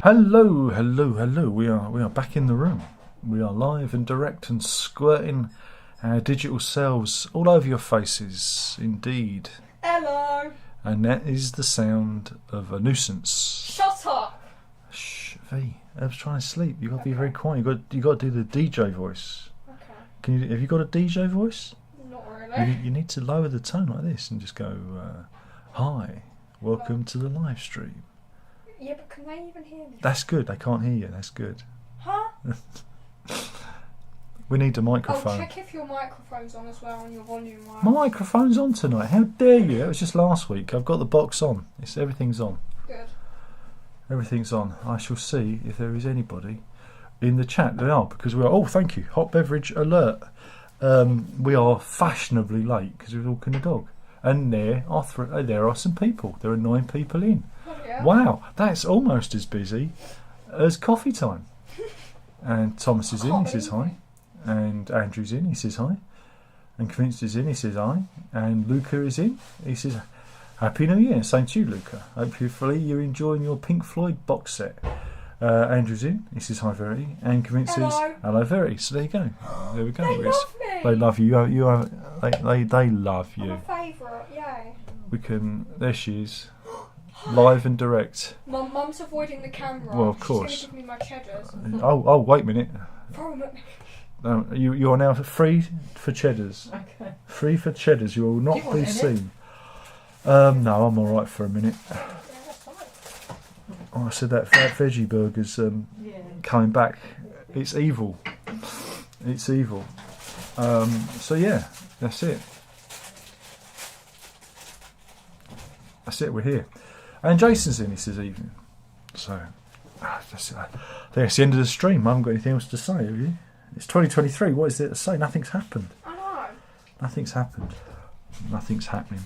Hello, hello, hello. We are back in the room. We are live and direct and squirting our digital selves all over your faces, indeed. Hello. And that is the sound of a nuisance. Shut up. Shh, V. I was trying to sleep. You got to be very quiet. You got to do the DJ voice. Okay. Have you got a DJ voice? Not really. You need to lower the tone like this and just go, "Hi, welcome to the live stream." Yeah, but can they even hear me? That's good. They can't hear you. That's good. Huh? We need a Oh, microphone. check if your microphone's on as well and your volume works. My microphone's on tonight. How dare you? It was just last week. I've got the box on. Everything's on. Good. Everything's on. I shall see if there is anybody in the chat. There are, because we are. Oh, thank you. Hot beverage alert. We are fashionably late because we're walking the dog. And there are some people. There are 9 people in. Oh, yeah. Wow, that's almost as busy as coffee time. And Thomas is in, he says hi. And Andrew's in, he says hi. And Vince is in, he says hi. And Luca is in, he says Happy New Year. Same to you, Luca. Hopefully you're enjoying your Pink Floyd box set. Andrew's in, he says hi, Verity. And Vince says hello, Verity. So there you go. There we go. They love me. They love you. They love you. I'm a favourite, yay. We can. There she is, live and direct. Mum's avoiding the camera. Well, of course. She's going to give me my cheddars. Oh, wait a minute. Throw them at me. You are now free for cheddars. Okay. Free for cheddars. You will not Do you want be any? seen. No, I'm all right for a minute. Yeah, that's fine. Oh, I said that veggie burger's Yeah. coming back. It's evil. It's evil. So yeah, that's it. That's it. We're here. And Jason's in. He says evening. So that's it. I think that's the end of the stream. I haven't got anything else to say. Have you? It's 2023. What is there to say? Nothing's happened. I know. Nothing's happened. Nothing's happening.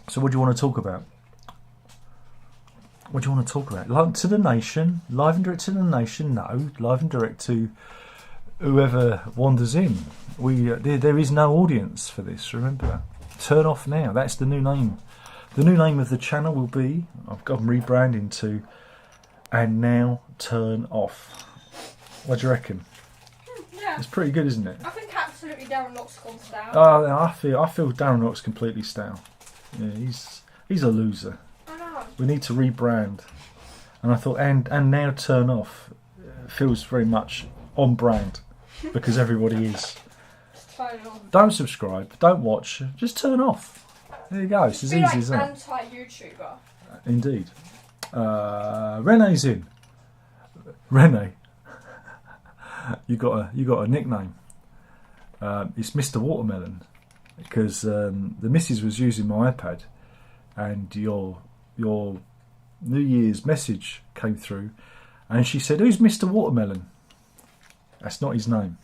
So what do you want to talk about? What do you want to talk about? Live to the nation? Live and direct to the nation? No. Live and direct to whoever wanders in. There is no audience for this, remember. Turn off now. That's the new name. The new name of the channel will be, I've got them rebranding to, and now turn off. What do you reckon? Yeah. It's pretty good, isn't it? I think absolutely Darren Lock's gone down. I feel Darren Rock's completely stale. Yeah, he's a loser. I know. We need to rebrand. And I thought, and now turn off feels very much on brand because everybody is. Just turn it on. Don't subscribe, don't watch, just turn off. There you go. It's as Be easy like as that. anti-YouTuber. Indeed. Renee's in. Renee, you got a nickname. It's Mr. Watermelon because the missus was using my iPad, and your New Year's message came through, and she said, "Who's Mr. Watermelon?" That's not his name.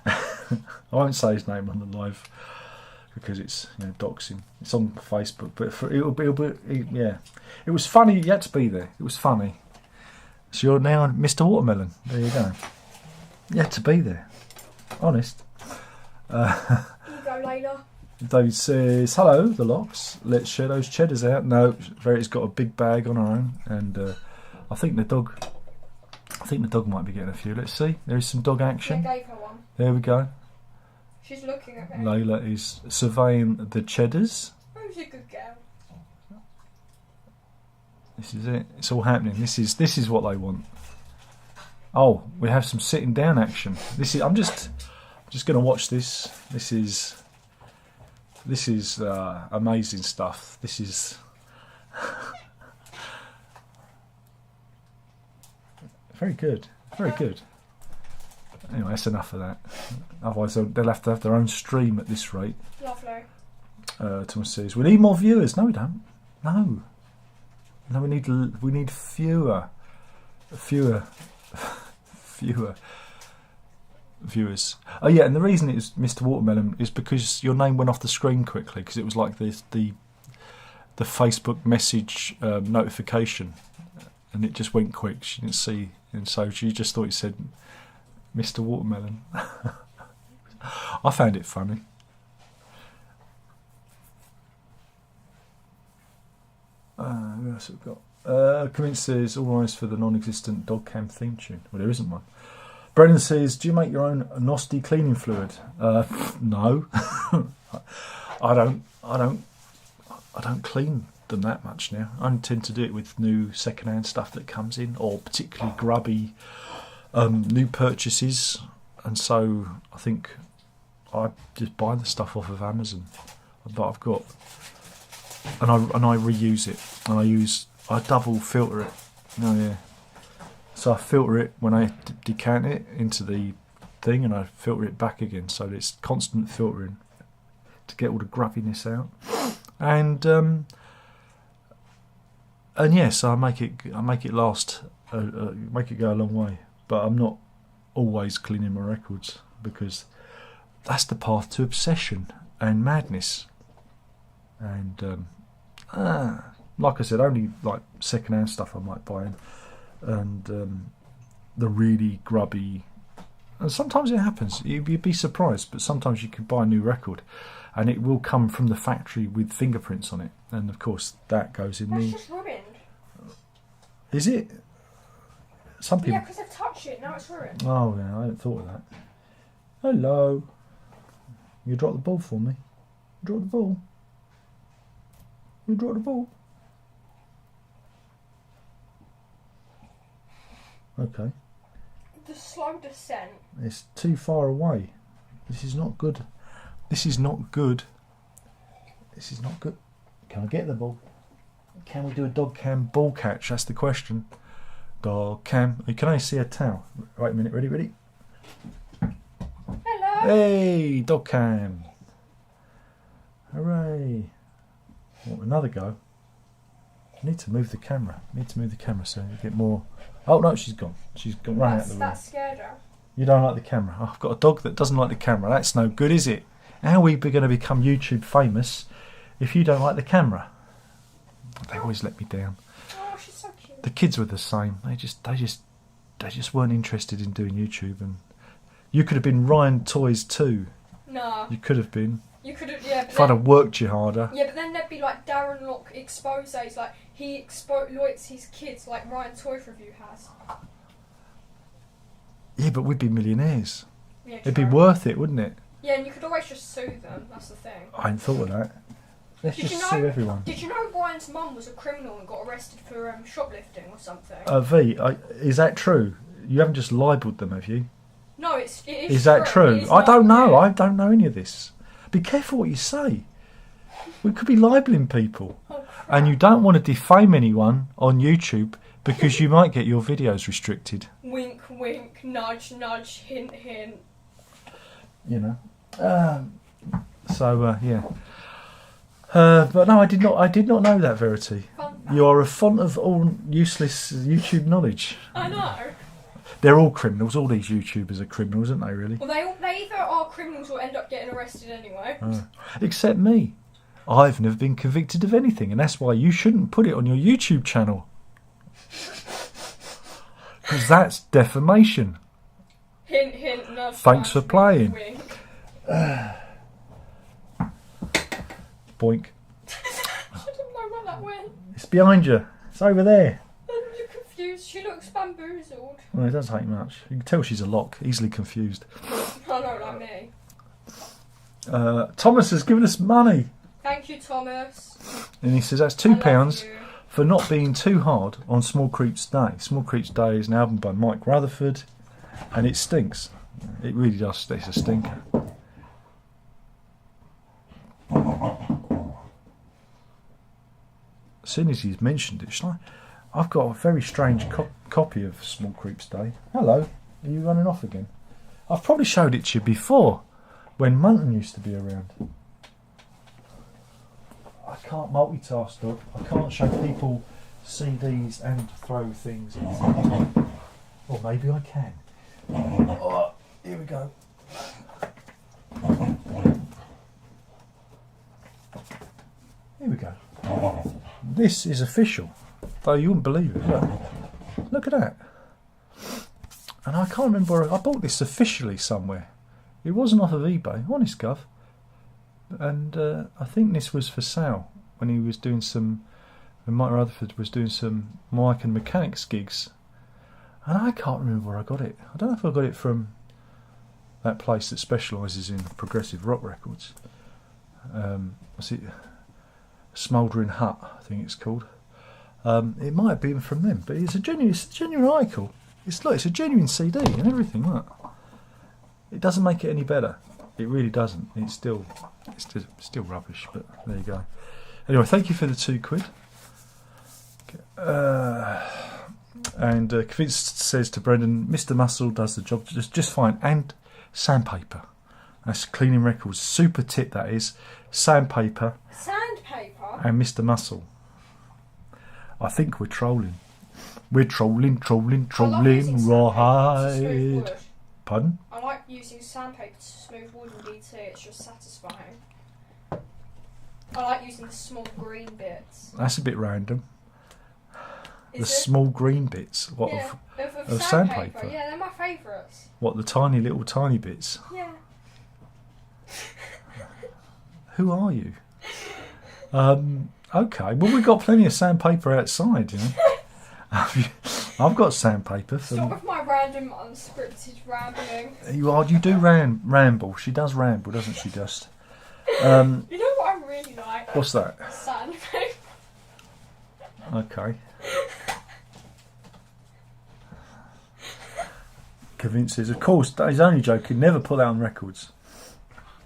I won't say his name on the live because it's doxing. It's on Facebook, but yeah. It was funny. You had to be there. It was funny. So you're now Mr. Watermelon. There you go. You had to be there. Honest. Here you go, Layla. David says, "Hello, the Locks. Let's share those cheddars out." No, Verity's got a big bag on her own, and I think the dog might be getting a few. Let's see. There is some dog action. I gave her one. There we go. She's looking at me. Layla is surveying the cheddars. Who's a good girl? This is it. It's all happening. This is what they want. Oh, we have some sitting down action. I'm just going to watch this. This is amazing stuff. This is very good. Very good. Anyway, that's enough of that. Otherwise, they'll have to have their own stream at this rate. Lovely. Thomas says, "We need more viewers." No, we don't. No, we need fewer viewers. Oh yeah, and the reason it was Mr. Watermelon is because your name went off the screen quickly because it was like the Facebook message notification, and it just went quick. She didn't see, and so she just thought it said Mr. Watermelon. I found it funny. else have we got? Commit says, all eyes for the non-existent dog cam theme tune. Well, there isn't one. Brendan says, do you make your own Nosty cleaning fluid? No. I don't clean them that much now. I tend to do it with new second-hand stuff that comes in, or particularly grubby new purchases. And so I think I just buy the stuff off of Amazon that I've got, and I reuse it, and I double filter it. Oh yeah. So I filter it when I decant it into the thing, and I filter it back again, so that it's constant filtering to get all the grubbiness out. And yes, I make it last, make it go a long way. But I'm not always cleaning my records, because that's the path to obsession and madness. And like I said, only like second-hand stuff I might buy in, and the really grubby. And sometimes it happens. You'd be surprised, but sometimes you can buy a new record, and it will come from the factory with fingerprints on it, and of course that goes in That's just ruined. Is it? Some people. Yeah, because I've touched it. Now it's ruined. Oh yeah, I hadn't thought of that. Hello. You dropped the ball for me. You dropped the ball. You dropped the ball. Okay. The slow descent. It's too far away. This is not good. This is not good. This is not good. Can I get the ball? Can we do a dog cam ball catch? That's the question. Dog cam. Can I see a towel? Wait a minute. Ready? Hello. Hey, dog cam. Hooray. Oh, another go. I need to move the camera. So you get more. Oh no, she's gone. She's gone right out the room. That scared her. You don't like the camera. Oh, I've got a dog that doesn't like the camera. That's no good, is it? How are we going to become YouTube famous if you don't like the camera? They always let me down. Oh, she's so cute. The kids were the same. They just weren't interested in doing YouTube. And you could have been Ryan Toys too. No. You could have been. You could have, yeah. If I'd have worked you harder. Yeah, but then there'd be like Darren Locke exposes, like he exploits his kids, like Ryan Toy Review has. Yeah, but we'd be millionaires. Yeah, It'd be true. worth it, wouldn't it? Yeah, and you could always just sue them. That's the thing. I hadn't thought of that. Let's Did just you sue know- everyone. Did you know Ryan's mum was a criminal and got arrested for shoplifting or something? Is that true? You haven't just libelled them, have you? No, it is. Is that true? It is I don't know. true. I don't know any of this. Be careful what you say. We could be libelling people. Oh, crap. And you don't want to defame anyone on YouTube because you might get your videos restricted. Wink, wink, nudge, nudge, hint, hint. You know. Yeah. But no, I did not know that, Verity. Fun You are a font of all useless YouTube knowledge. I know. They're all criminals. All these YouTubers are criminals, aren't they, really? Well, they either are criminals or end up getting arrested anyway. Except me. I've never been convicted of anything, and that's why you shouldn't put it on your YouTube channel. Because that's defamation. Hint, hint, nudge. Thanks nudge, for playing. Wink. Boink. I didn't know where that went. It's behind you. It's over there. You're confused. She looks bamboozled. Well, it doesn't take much. You can tell she's a lock, easily confused. I know, like me. Thomas has given us money. Thank you, Thomas. And he says that's I love £2 you. for not being too hard on Small Creeps Day. Small Creeps Day is an album by Mike Rutherford, and it stinks. It really does. It's a stinker. As soon as he's mentioned it, I've got a very strange copy of Small Creeps Day. Hello, are you running off again? I've probably showed it to you before, when Munton used to be around. I can't multitask, dog. I can't show people CDs and throw things in. Or maybe I can. Oh, here we go. Here we go. This is official. Though you wouldn't believe it. Look at that. And I can't remember. I bought this officially somewhere. It wasn't off of eBay. Honest, Gov. And I think this was for sale when he was doing some when Mike Rutherford was doing some Mike and Mechanics gigs, and I can't remember where I got it. I don't know if I got it from that place that specialises in progressive rock records. Was it Smouldering Hut? I think it's called. It might have been from them, but it's a genuine article. It's a genuine CD and everything. Look, it doesn't make it any better. It really doesn't. It's still rubbish. But there you go. Anyway, thank you for the £2. And Convinced says to Brendan, Mr. Muscle does the job just fine. And sandpaper. That's cleaning records. Super tip, that is. Sandpaper. Sandpaper? And Mr. Muscle. I think we're trolling. We're trolling, right. Pardon? I like using sandpaper to smooth wood and BT. It's just satisfying. I like using the small green bits. That's a bit random. Is the it? Small green bits? What, yeah, of sandpaper? Yeah, they're my favourites. What, the tiny bits? Yeah. Who are you? Okay, well, we've got plenty of sandpaper outside, you know. I've got sandpaper. Stop with my random unscripted rambling. You do ramble. She does ramble, doesn't she, just? You know what I really like? What's that? Sandpaper. Okay. Convinces, of course, he's only joking. Never put that on records.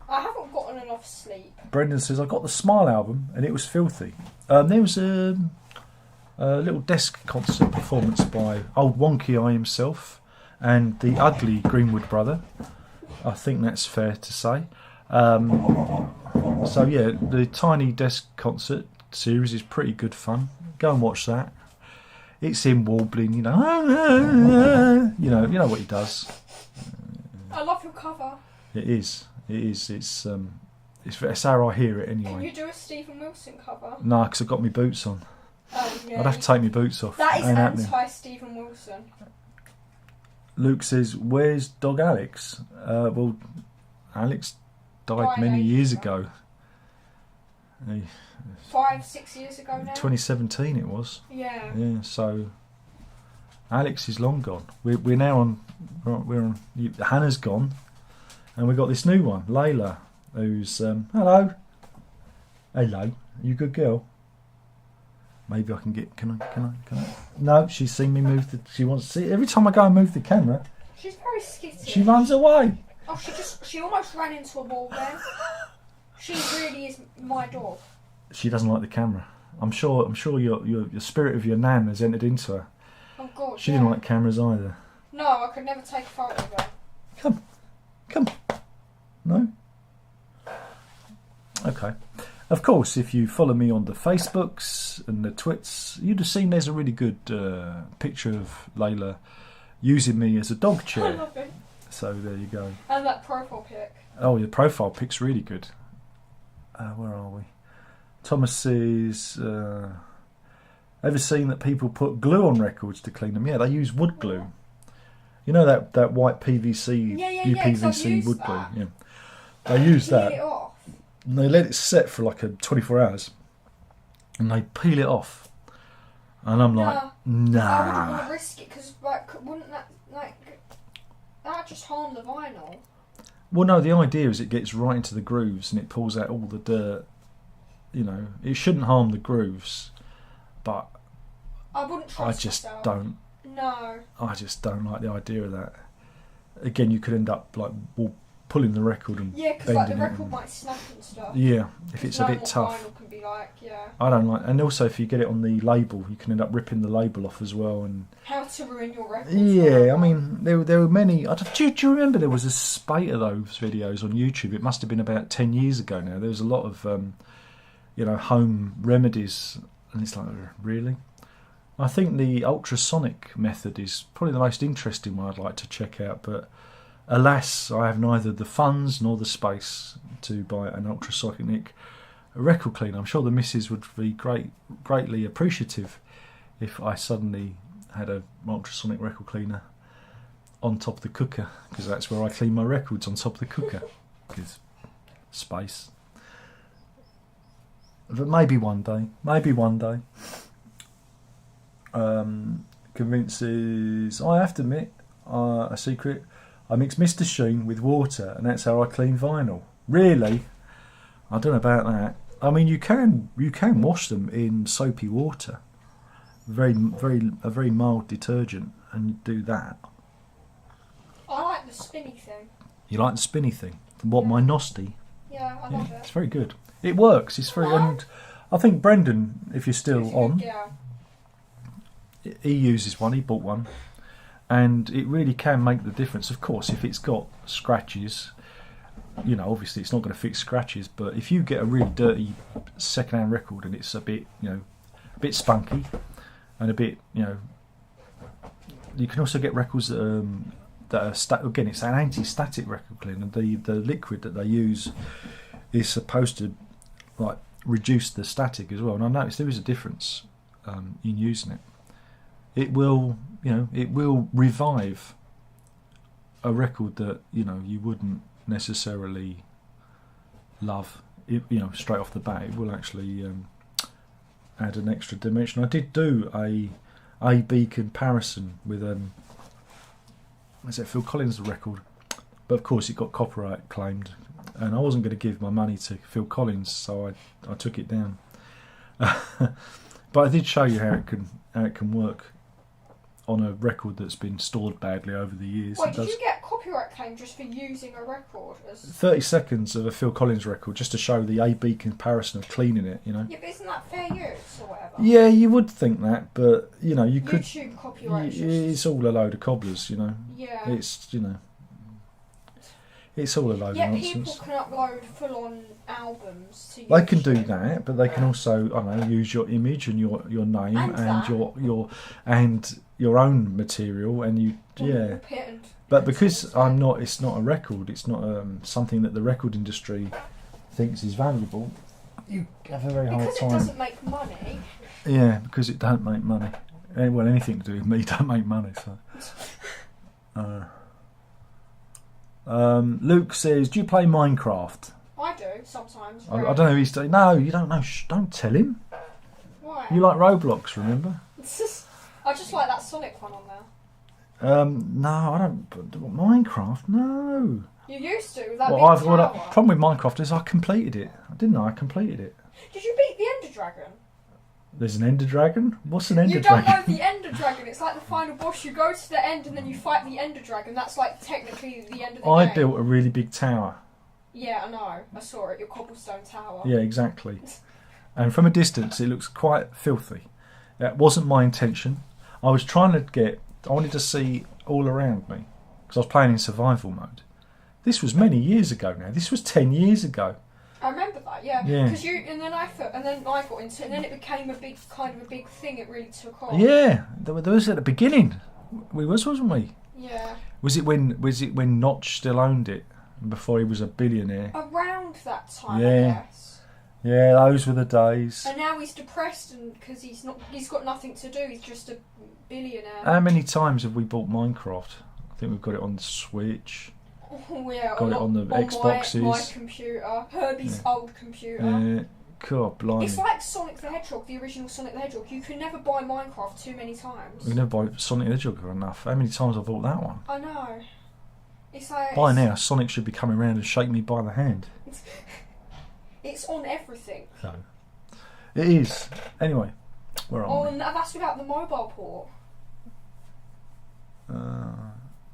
I haven't gotten enough sleep. Brendan says, I got the Smile album and it was filthy. There was a little desk concert performance by Old Wonky Eye himself and the ugly Greenwood brother. I think that's fair to say. So yeah, the Tiny Desk Concert series is pretty good fun. Go and watch that. It's him warbling, you know, you know what he does. I love your cover. It is. It's how I hear it anyway. Can you do a Stephen Wilson cover? No, because I've got my boots on. Oh, yeah. I'd have to take my boots off. That is Ain't happening. anti-Stephen Wilson. Luke says, where's dog Alex? Well, Alex died many years ago. 5-6 years ago now? 2017 it was. Yeah. Yeah, so Alex is long gone. We're now on... Hannah's gone. And we've got this new one, Layla, who's... hello. Hello. You a good girl? Maybe I can get... Can I? No, she's seen me move she wants to see... Every time I go and move the camera... She's very skittish. She runs away. Oh, she almost ran into a wall there. She really is my dog. She doesn't like the camera. I'm sure your spirit of your nan has entered into her. Oh God. She didn't like cameras either. No, I could never take a photo of her. Come. No? Okay. Of course, if you follow me on the Facebooks and the Twits, you'd have seen there's a really good picture of Layla using me as a dog chair. I love it. So there you go. And that profile pic. Oh, your profile pic's really good. Where are we? Thomas says, ever seen that people put glue on records to clean them? Yeah, they use wood glue. You know that white PVC, UPVC wood glue? Yeah. They use that. Peel it off. And they let it set for like 24 hours. And they peel it off. And I'm like, I nah. wouldn't want to risk it because wouldn't that just harm the vinyl? Well, no, the idea is it gets right into the grooves and it pulls out all the dirt. You know, it shouldn't harm the grooves, but I wouldn't trust I just myself. don't. No. I just don't like the idea of that. Again, you could end up like pulling the record and Yeah, because like the bending it record and- might snap and stuff. Yeah, if it's a bit tough. Vinyl can be like, yeah. I don't like, and also if you get it on the label, you can end up ripping the label off as well. And How to ruin your record. yeah, I mean, there were many. Do you remember there was a spate of those videos on YouTube? It must have been about 10 years ago now. There was a lot of, home remedies, and it's like, really? I think the ultrasonic method is probably the most interesting one I'd like to check out, but alas, I have neither the funds nor the space to buy an ultrasonic record cleaner. I'm sure the missus would be greatly appreciative if I suddenly had an ultrasonic record cleaner on top of the cooker, because that's where I clean my records, on top of the cooker, because space. But maybe one day. Maybe one day. Convinces. I have to admit, a secret. I mix Mr. Sheen with water, and that's how I clean vinyl. Really? I don't know about that. I mean, you can wash them in soapy water, a very mild detergent, and do that. I like the spinny thing. You like the spinny thing? What, my Nosty? Yeah, I love It's it. very good. It works. It's very, and I think Brendan, if you're still on, Yeah. he uses one. He bought one, and it really can make the difference. Of course, if it's got scratches, you know, obviously it's not going to fix scratches. But if you get a really dirty second-hand record and it's a bit, you know, a bit spunky and a bit, you know, you can also get records that are again, it's an anti-static record cleaner. The liquid that they use is supposed to like reduce the static as well. And I noticed there is a difference in using it. It will, you know, it will revive a record that, you know, you wouldn't necessarily love, you know, straight off the bat. It will actually add an extra dimension. I did do a A/B comparison with is it Phil Collins' record, but of course it got copyright claimed, and I wasn't going to give my money to Phil Collins, so I took it down. But I did show you how it can work on a record that's been stored badly over the years. Wait, did you get a copyright claim just for using a record? 30 seconds of a Phil Collins record just to show the A/B comparison of cleaning it, you know? Yeah, but isn't that fair use or whatever? Yeah, you would think that, but, you know, you could... YouTube copyright. It's all a load of cobblers, you know? Yeah. It's, you know... It's all a load of nonsense. People can upload full-on albums to YouTube. They can do that, but they can also, I don't know, use your image and your name and your own material, and you But because it's not a record, it's not something that the record industry thinks is valuable. You have a very hard time. Because it doesn't make money. Yeah, because it don't make money. Well, anything to do with me don't make money. So. Luke says, "Do you play Minecraft?" I do sometimes. I don't know if he's. No, you don't know. Don't tell him. Why? You like Roblox, remember? I just like that Sonic one on there. No, I don't. Minecraft, no. You used to. That Well, big the tower. problem with Minecraft is I completed it. Didn't I? I completed it. Did you beat the Ender Dragon? There's an Ender Dragon? What's an Ender You Dragon? don't know the Ender Dragon. It's like the final boss. You go to the end and then you fight the Ender Dragon. That's like technically the end of the I game. built a really big tower. Yeah, I know. I saw it. Your cobblestone tower. Yeah, exactly. And from a distance, it looks quite filthy. That wasn't my intention. I was trying to I wanted to see all around me because I was playing in survival mode. This was many years ago now. This was 10 years ago. I remember that, yeah. Yeah. Because and then I got into it, and then it became a big thing. It really took off. Yeah, there was at the beginning. We wasn't we? Yeah. Was it when Notch still owned it before he was a billionaire? Around that time, Yeah. I guess. Yeah, those were the days. And now he's depressed, and because he's got nothing to do. He's just a billionaire. How many times have we bought Minecraft? I think we've got it on the Switch. Oh, yeah, Got it on the Xboxes. My computer, Herbie's old computer. God, blimey. It's like Sonic the Hedgehog, the original Sonic the Hedgehog. You can never buy Minecraft too many times. We never buy Sonic the Hedgehog enough. How many times have I bought that one? I know. It's like By now, Sonic should be coming around and shake me by the hand. It's on everything. So, it is. Anyway, where are we? And that's without the mobile port.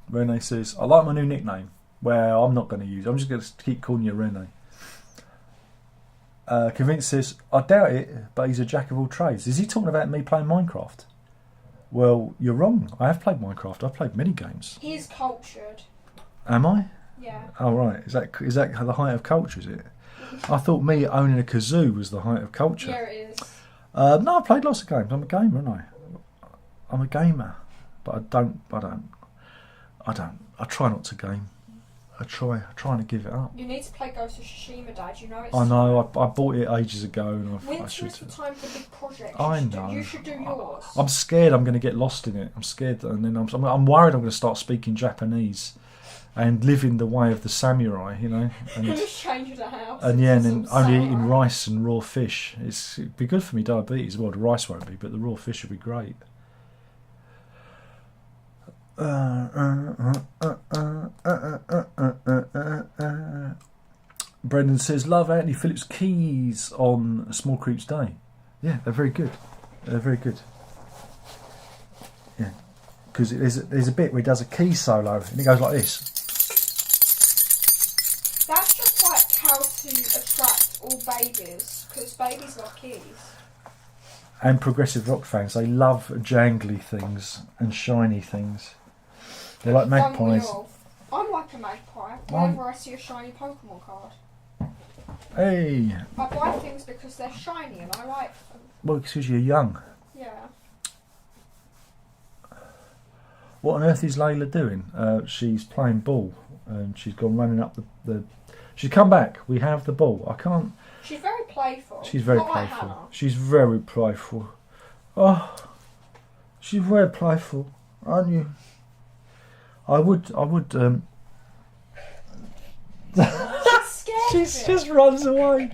Rene says, I like my new nickname. Well, I'm not going to use it. I'm just going to keep calling you Rene. Convinced says, I doubt it, but he's a jack of all trades. Is he talking about me playing Minecraft? Well, you're wrong. I have played Minecraft. I've played many games. He's cultured. Am I? Yeah. Oh, right. Is that the height of culture, is it? I thought me owning a kazoo was the height of culture. Yeah, it is. No, I've played lots of games. I'm a gamer, aren't I? I'm a gamer. But I try not to game. I'm trying to give it up. You need to play Ghost of Tsushima, Dad. You know it's. I know. I bought it ages ago, and I Winter should. is the time for big projects. I know. You should do yours. I'm scared. I'm going to get lost in it. I'm scared, and then I'm worried. I'm going to start speaking Japanese, and living the way of the samurai, you know. And, Just change the house. and yeah, and then Some only samurai. eating rice and raw fish. It'd be good for me diabetes. Well, the rice won't be, but the raw fish would be great. Brendan says, love Anthony Phillips' keys on Small Creeps Day. Yeah, they're very good. They're very good. Yeah, because there's a bit where he does a key solo and it goes like this. That's just like how to attract all babies, because babies love keys. And progressive rock fans, they love jangly things and shiny things. They're like Don't we magpies. all? I'm like a magpie. Whenever I see a shiny Pokemon card, Hey, I buy things because they're shiny and I like them. well, because you're young. Yeah. What on earth is Layla doing? She's playing ball and she's gone running up the. She's come back. We have the ball. I can't. She's very playful. She's very Not like playful. Hannah. She's very playful. Oh, she's very playful, aren't you? I would. She's scared She of it. just runs away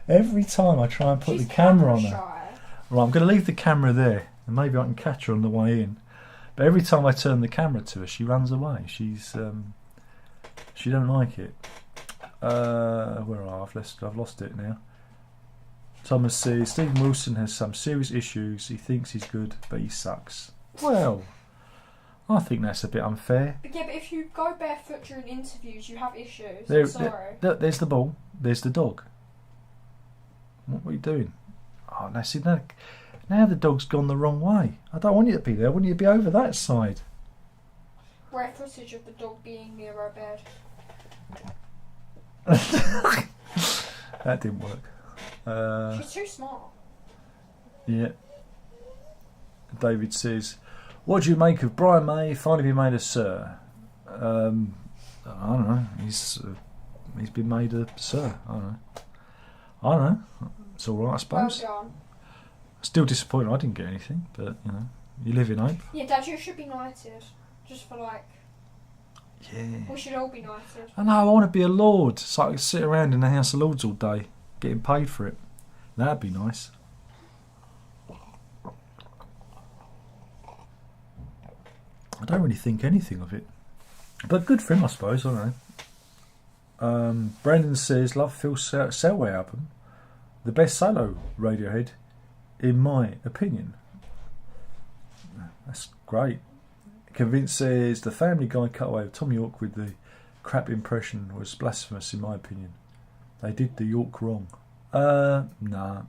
every time I try and put She's the camera on her. shy. Right, I'm going to leave the camera there, and maybe I can catch her on the way in. But every time I turn the camera to her, she runs away. She don't like it. Where are I? I've lost it now. Thomas says Stephen Wilson has some serious issues. He thinks he's good, but he sucks. Well, I think that's a bit unfair. Yeah, but if you go barefoot during interviews, you have issues. There, I'm sorry. there's the ball. There's the dog. What are you doing? Oh, now see now the dog's gone the wrong way. I don't want you to be there. I want you to be over that side. Rare footage of the dog being near our bed. That didn't work. She's too smart. Yeah. David says, what do you make of Brian May finally being made a Sir? I don't know. He's been made a Sir. I don't know. It's all right, I Well suppose. done. Still disappointed I didn't get anything, but you live in hope. Yeah, Dad, you should be knighted. Just for like, Yeah. we should all be knighted. I know, I want to be a lord, so I can sit around in the House of Lords all day, getting paid for it. That'd be nice. I don't really think anything of it, but good for him, I suppose. I don't know. Brandon says, "Love Phil Selway album, the best solo Radiohead, in my opinion." That's great. Convinced says the Family Guy cutaway of Tom York with the crap impression was blasphemous in my opinion. They did the York wrong. Nah.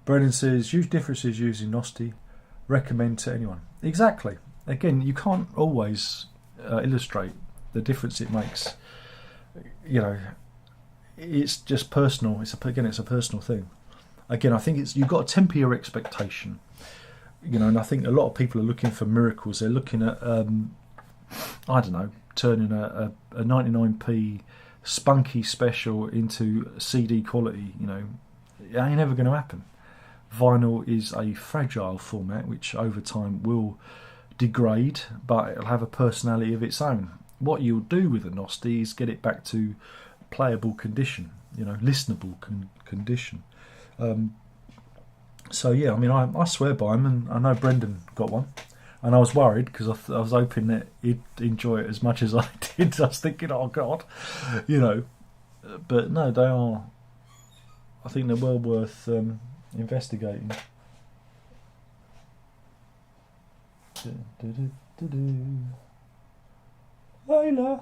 Brendan says huge differences using Nosti. Recommend to anyone. Exactly. Again, you can't always illustrate the difference it makes. You know, it's just personal. It's a personal thing. Again, I think you've got to temper your expectation. You know, and I think a lot of people are looking for miracles. They're looking at, I don't know, turning a 99p spunky special into CD quality. You know, it ain't never going to happen. Vinyl is a fragile format which over time will degrade, but it'll have a personality of its own. What you'll do with a Nosti is get it back to playable condition, you know, listenable condition. So yeah, I mean, I swear by him, and I know Brendan got one, and I was worried because I was hoping that he'd enjoy it as much as I did. I was thinking, oh God, you know, but no, they are. I think they're well worth investigating. Layla,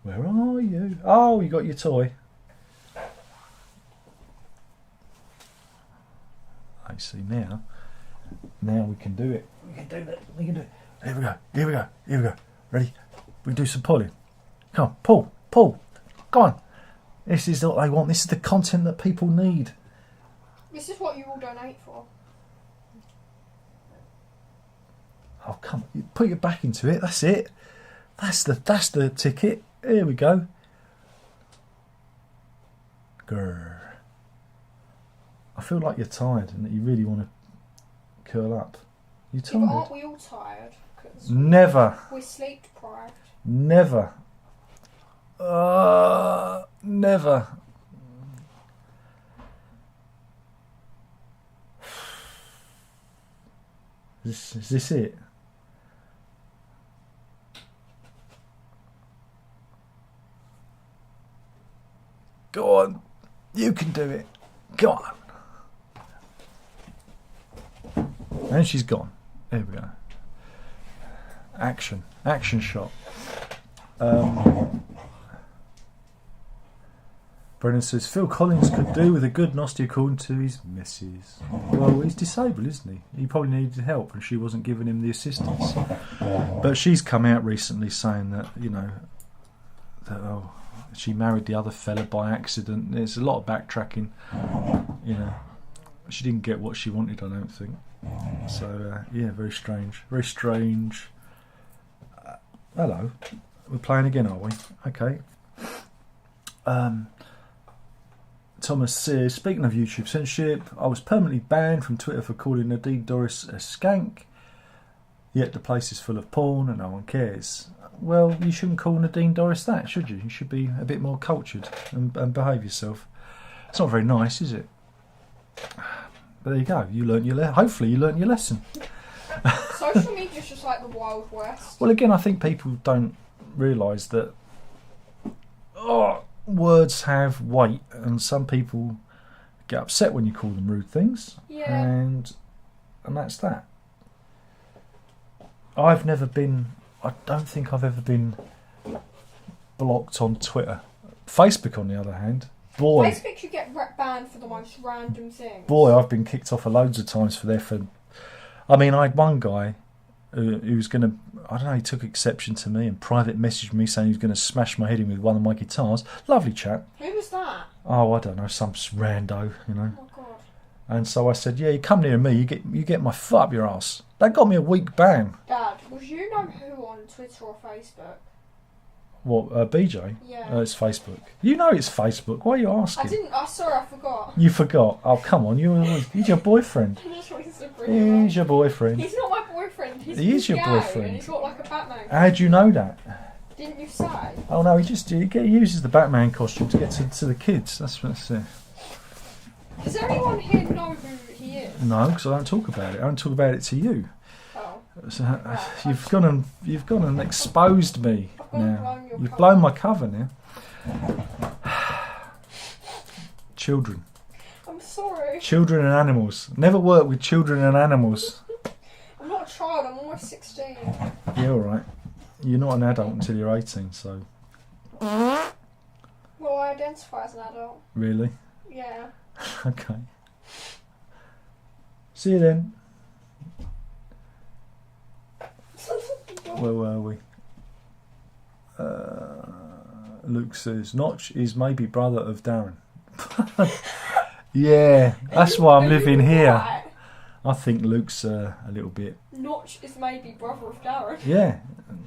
where are you? Oh, you got your toy. I see now. Now we can do it. We can do that. We can do it. Here we go. Here we go. Here we go. Ready? We can do some pulling. Come on, pull, pull. Come on. This is what they want. This is the content that people need. This is what you all donate for. Oh, come on. You put your back into it. That's it. That's the ticket. Here we go. Grr. I feel like you're tired and that you really want to curl up. You Yeah, but tired? aren't we all tired? 'Cause Never. we're sleep deprived. Never. Never. Is this it? Go on. You can do it. Go on. And she's gone. There we go. Action. Action shot. Brennan says Phil Collins could do with a good nosty according to his missus. Well, he's disabled, isn't he? He probably needed help and she wasn't giving him the assistance. But she's come out recently saying that, you know, that she married the other fella by accident. There's a lot of backtracking. You know, she didn't get what she wanted, I don't think. So, yeah, very strange. Very strange. Hello. We're playing again, are we? Okay. Thomas says, speaking of YouTube censorship, I was permanently banned from Twitter for calling Nadine Dorris a skank, yet the place is full of porn and no one cares. Well, you shouldn't call Nadine Dorris that, should you? You should be a bit more cultured and behave yourself. It's not very nice, is it? But there you go. You learnt your hopefully you learnt your lesson. Social media's just like the Wild West. Well, again, I think people don't realise that words have weight, and some people get upset when you call them rude things. Yeah. And that's that. I don't think I've ever been blocked on Twitter. Facebook, on the other hand, boy, Facebook, you get banned for the most random things. boy, I've been kicked off loads of times I mean, I had one guy who was going to, I don't know, he took exception to me and private messaged me saying he was going to smash my head in with one of my guitars. Lovely chap. Who was that? Oh, I don't know, some rando, you know. Oh my god. And so I said, yeah, you come near me, you get my foot up your ass. That got me a week ban. Dad, was you know who on Twitter or Facebook? What, BJ? Yeah. It's Facebook. You know it's Facebook. Why are you asking? Sorry, I forgot. You forgot. Oh, come on. He's your boyfriend. I just wanted to bring him He's your boyfriend. He's not my boyfriend. He is your gay, boyfriend. And he's got like a Batman. How'd you know that? Didn't you say? Oh, no, he uses the Batman costume to get to the kids. That's it. Does anyone here know who he is? No, because I don't talk about it. I don't talk about it to you. Oh. So, you've gone and exposed me now. You've cover. blown my cover now. Children. I'm sorry. Children and animals. Never work with children and animals. I'm not a child, I'm almost 16. Yeah, all right. You're not an adult until you're 18, so... Well, I identify as an adult. Really? Yeah. Okay. See you then. Where were we? Luke says, Notch is maybe brother of Darren. Yeah, that's why I'm living here. Right? I think Luke's a little bit... Notch is maybe brother of Darren. Yeah,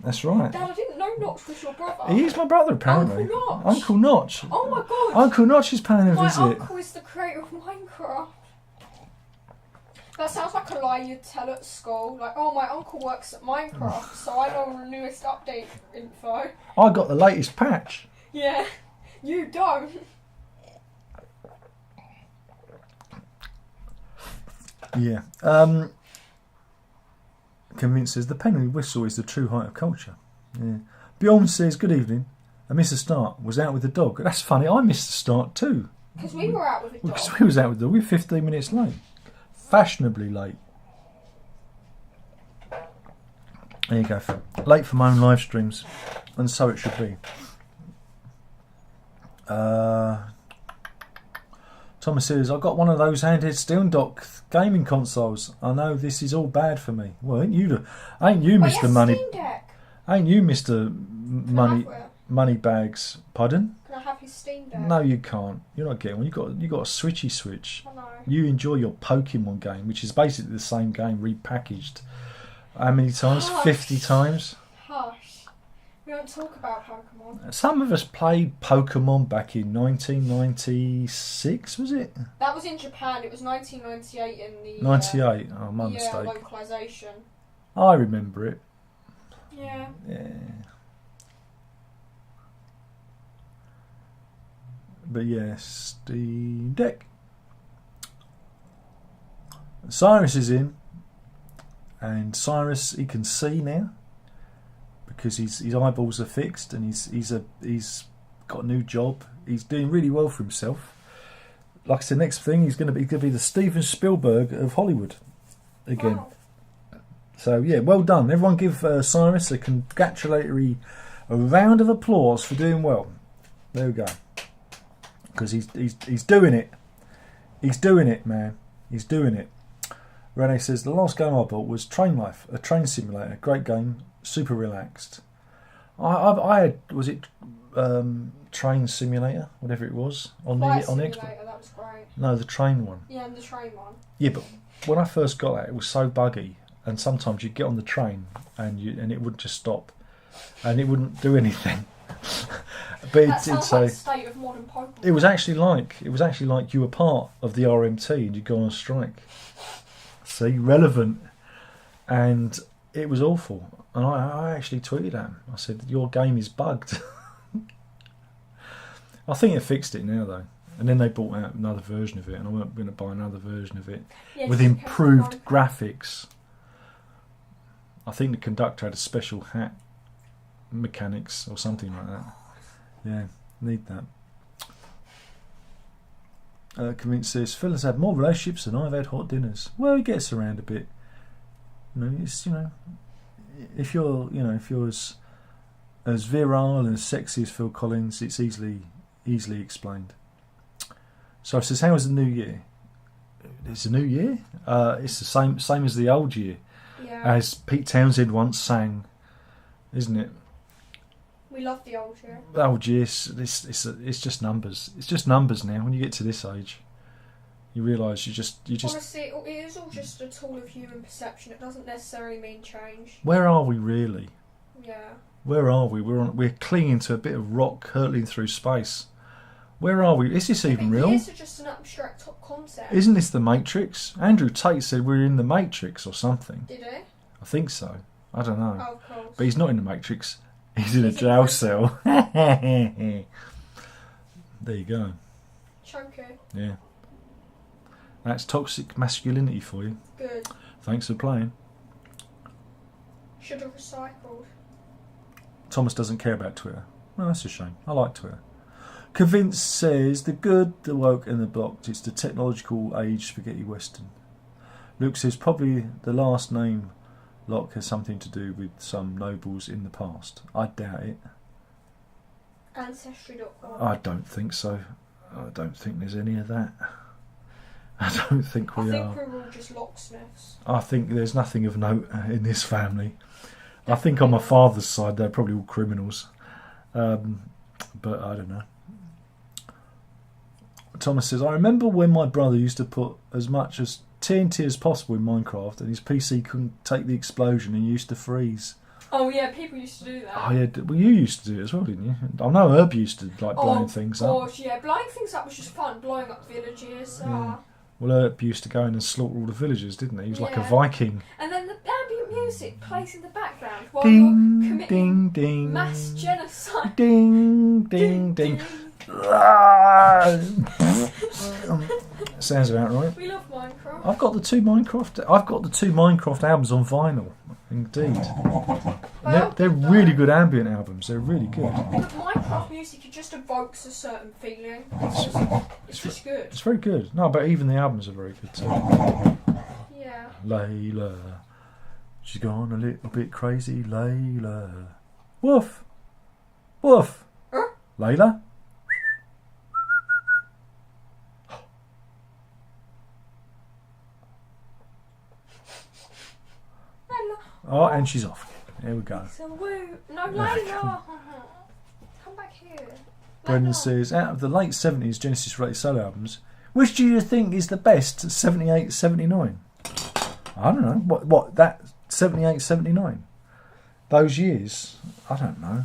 that's right. Dad, I didn't know Notch was your brother. He is my brother, apparently. Uncle Notch. Uncle Notch. Oh my god. Uncle Notch is paying a My visit. uncle is the creator of Minecraft. That sounds like a lie you'd tell at school. Like, oh, my uncle works at Minecraft, so I know the newest update info. I got the latest patch. Yeah, you don't. Yeah. Convinced says the penalty whistle is the true height of culture. Yeah. Bjorn says, good evening. I missed the start. Was out with the dog. That's funny. I missed the start too. Because we were out with a dog. Because we was out with the dog. We were 15 minutes late. Fashionably late. There you go, Phil. Late for my own live streams. And so it should be. Thomas says, I've got one of those handheld Steel Dock gaming consoles. I know this is all bad for me. Well, ain't you, Mr. Money? Steam Deck. Ain't you, Mr. Can I have it? Money Bags? Pardon? Can I have his Steam Deck? No, you can't. You're not getting one. You got a switchy switch. I know. You enjoy your Pokemon game, which is basically the same game repackaged. How many times? Hush. 50 times. Hush. We don't talk about Pokemon. Some of us played Pokemon back in 1996, was it? That was in Japan. It was 1998 in the 98. Oh, my mistake. localization. I remember it. Yeah. Yeah. But yes, Steam Deck. Cyrus is in, and Cyrus, he can see now because his eyeballs are fixed, and he's got a new job. He's doing really well for himself. Like I said, next thing he's going to be the Steven Spielberg of Hollywood again. Wow. So yeah, well done. Everyone give Cyrus a congratulatory round of applause for doing well. There we go. Because he's doing it. He's doing it, man. He's doing it. Rene says, the last game I bought was Train Life, a train simulator. Great game, super relaxed. I had, was it Train Simulator, whatever it was, on Flight the Simulator, Xbox? that was great. No, the train one. Yeah, and the train one. Yeah, but when I first got that, it was so buggy, and sometimes you'd get on the train and it would just stop, and it wouldn't do anything. But That sounds like the state of modern Pokemon. it was actually like you were part of the RMT and you'd go on strike. See, relevant, and it was awful. And I actually tweeted at him. I said, "Your game is bugged." I think they fixed it now though. And then they brought out another version of it, and I'm going to buy another version of it with improved graphics. I think the conductor had a special hat mechanics or something like that. Yeah, need that. Convinced says, Phil has had more relationships than I've had hot dinners. Well, he gets around a bit. It's if you're as virile and as sexy as Phil Collins, it's easily explained. So it says, how was the new year? It's a new year. It's the same as the old year, as Pete Townsend once sang, isn't it? We love the old year. Old year, it's just numbers. It's just numbers now. When you get to this age, you realise you just. Honestly, it is all just a tool of human perception. It doesn't necessarily mean change. Where are we really? Yeah. Where are we? We're clinging to a bit of rock hurtling through space. Where are we? Is this even real? Years are just an abstract concept. Isn't this the Matrix? Andrew Tate said we're in the Matrix or something. Did he? I think so. I don't know. Oh, of course. But he's not in the Matrix. He's in a jail cell. There you go. Chunky. Yeah. That's toxic masculinity for you. Good. Thanks for playing. Should have recycled. Thomas doesn't care about Twitter. Well, that's a shame. I like Twitter. Convinced says, the good, the woke and the blocked. It's the technological age spaghetti western. Luke says, probably the last name Locke has something to do with some nobles in the past. I doubt it. Ancestry.com. I don't think so. I don't think there's any of that. I don't think we are. I think we're all just locksmiths. I think there's nothing of note in this family. I think on my father's side they're probably all criminals. But I don't know. Thomas says, I remember when my brother used to put as much as TNT as possible in Minecraft and his PC couldn't take the explosion and used to freeze. Oh yeah, people used to do that. Oh yeah, well you used to do it as well, didn't you? I know Herb used to like blowing things up. Oh gosh, yeah, blowing things up was just fun, blowing up villages. Yeah. Well, Herb used to go in and slaughter all the villagers, didn't he? He was like a Viking. And then the ambient music plays in the background while Ding, you're committing ding, ding. mass genocide. Ding, ding, ding. Sounds about right. We love Minecraft. I've got the two Minecraft albums on vinyl. Indeed, they're really good ambient albums. They're really good. But Minecraft music, it just evokes a certain feeling. It's just good. It's very good. No, but even the albums are very good too. Yeah. Layla, she's gone a little bit crazy. Layla, woof, woof. Layla. Oh, and she's off. There we go. So woo. No, Layla. Come back here. Brendan says, out of the late 70s Genesis related solo albums, which do you think is the best 78, 79? I don't know. What that 78, 79? Those years? I don't know.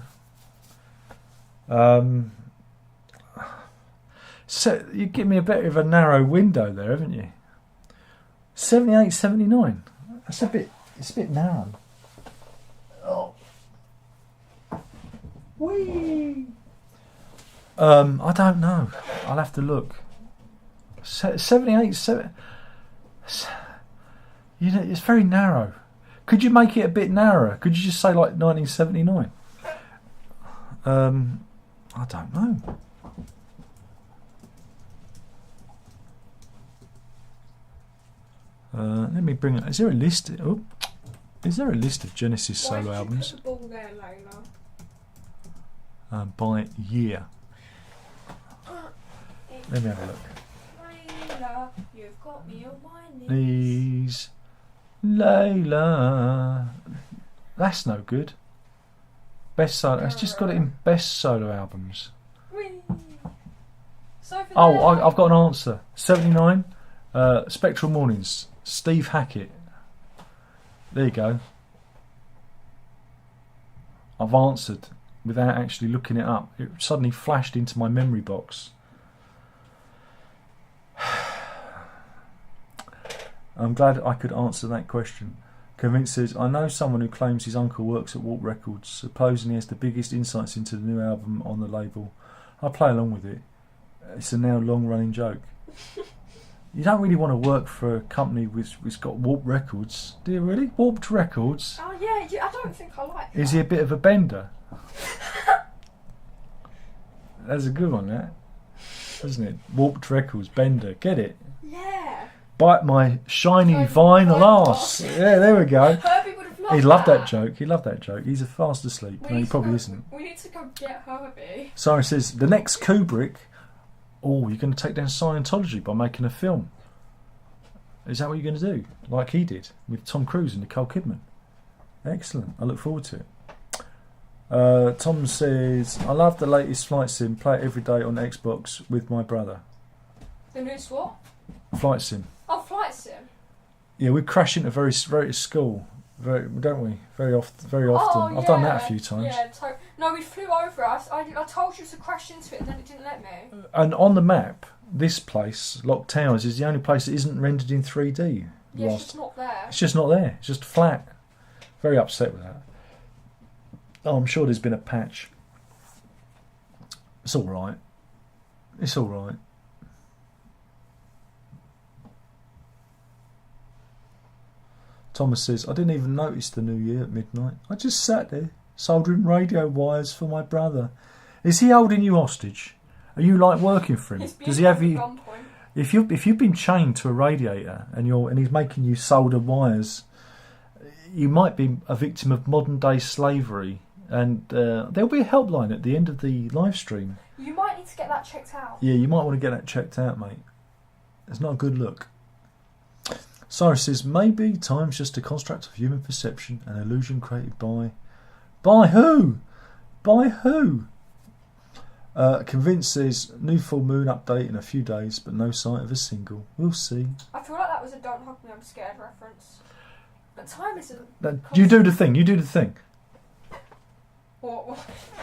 So you give me a bit of a narrow window there, haven't you? 78, 79. That's a bit. It's a bit narrow. Oh. Whee! I don't know. I'll have to look. 78, 7. You know, it's very narrow. Could you make it a bit narrower? Could you just say like 1979? I don't know. Let me bring it. Is there a list? Oh, is there a list of Genesis solo albums? Put the ball there, Layla? By year. Let me have a look. Layla, you've got me on my Knees, Layla. That's no good. Best solo. It's just got it in best solo albums. Whee. I've got an answer. 79. Spectral Mornings. Steve Hackett. There you go. I've answered without actually looking it up. It suddenly flashed into my memory box. I'm glad I could answer that question. Convinced says, I know someone who claims his uncle works at Warp Records, supposing he has the biggest insights into the new album on the label. I play along with it. It's a now long-running joke. You don't really want to work for a company which got Warp Records, do you really? Warped Records? Oh yeah, I don't think I like that. Is he a bit of a bender? That's a good one, that. Isn't it? Warped Records, bender. Get it? Yeah. Bite my shiny vinyl ass. Yeah, there we go. Herbie would have loved He loved that joke. He loved that joke. He's fast asleep. We No, he need to probably go- isn't. We need to go get Herbie. Sarah says, the next Kubrick, oh, you're going to take down Scientology by making a film. Is that what you're going to do? Like he did with Tom Cruise and Nicole Kidman. Excellent. I look forward to it. Tom says, I love the latest Flight Sim. Play it every day on Xbox with my brother. The newest what? Flight Sim. Oh, Flight Sim. Yeah, we crash into very school, don't we? Very often. Oh, I've done that a yeah. few times. Yeah, no, we flew over it. I told you to crash into it and then it didn't let me. And on the map, this place, Lock Towers, is the only place that isn't rendered in 3D. Yeah, it's just not there. It's just not there. It's just flat. Very upset with that. Oh, I'm sure there's been a patch. It's all right. It's all right. Thomas says, I didn't even notice the new year at midnight. I just sat there, soldering radio wires for my brother. Is he holding you hostage? Are you like working for him? He's Does he have at you? gunpoint. If you've been chained to a radiator and he's making you solder wires, you might be a victim of modern day slavery. And there'll be a helpline at the end of the live stream. You might need to get that checked out. Yeah, you might want to get that checked out, mate. It's not a good look. Cyrus says, maybe time's just a construct of human perception, an illusion created by who? By who? Convinced says, new full moon update in a few days, but no sight of a single. We'll see. I feel like that was a Don't Hug Me, I'm Scared reference. But time isn't. You do the thing. You do the thing. What?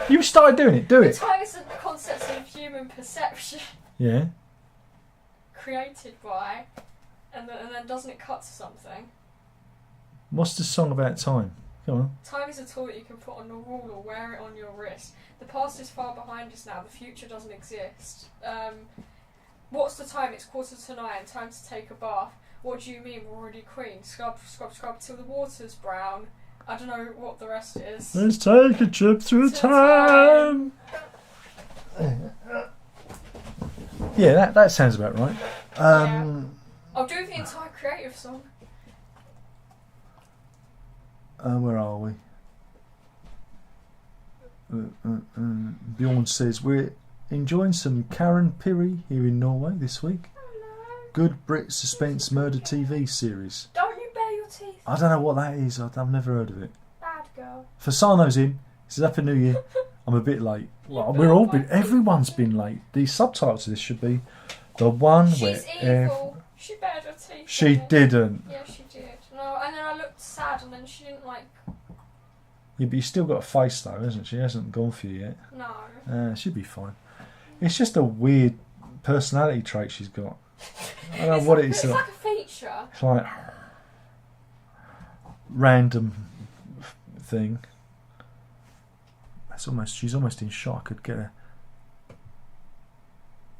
You started doing it. Do But it. time isn't the concept of human perception Yeah. created by, and then doesn't it cut to something? What's the song about time? Come on. Time is a tool that you can put on a wall or wear it on your wrist. The past is far behind us now. The future doesn't exist. What's the time? It's 9:15. Time to take a bath. What do you mean? We're already queen. Scrub, scrub, scrub till the water's brown. I don't know what the rest is. Let's take a trip through time. Yeah, that sounds about right. I'll do the entire creative song. Where are we? Bjorn says, we're enjoying some Karen Piri here in Norway this week. Hello. Good Brit suspense murder TV series. Don't you bare your teeth, I don't know what that is. I've never heard of it. bad girl. Fasano's in. This is Happy New Year. I'm a bit late. Well, everyone's been late. The subtitles of this should be the one where... She's evil. She bared her teeth. She didn't. Yeah, she did. No, and then I looked sad, and then she didn't like. Yeah, but you still got a face though, hasn't she? Hasn't gone for you yet. No. She'll be fine. It's just a weird personality trait she's got. I don't know It's what like, it is. It's like a feature. It's like random thing. She's almost in shock. I could get her.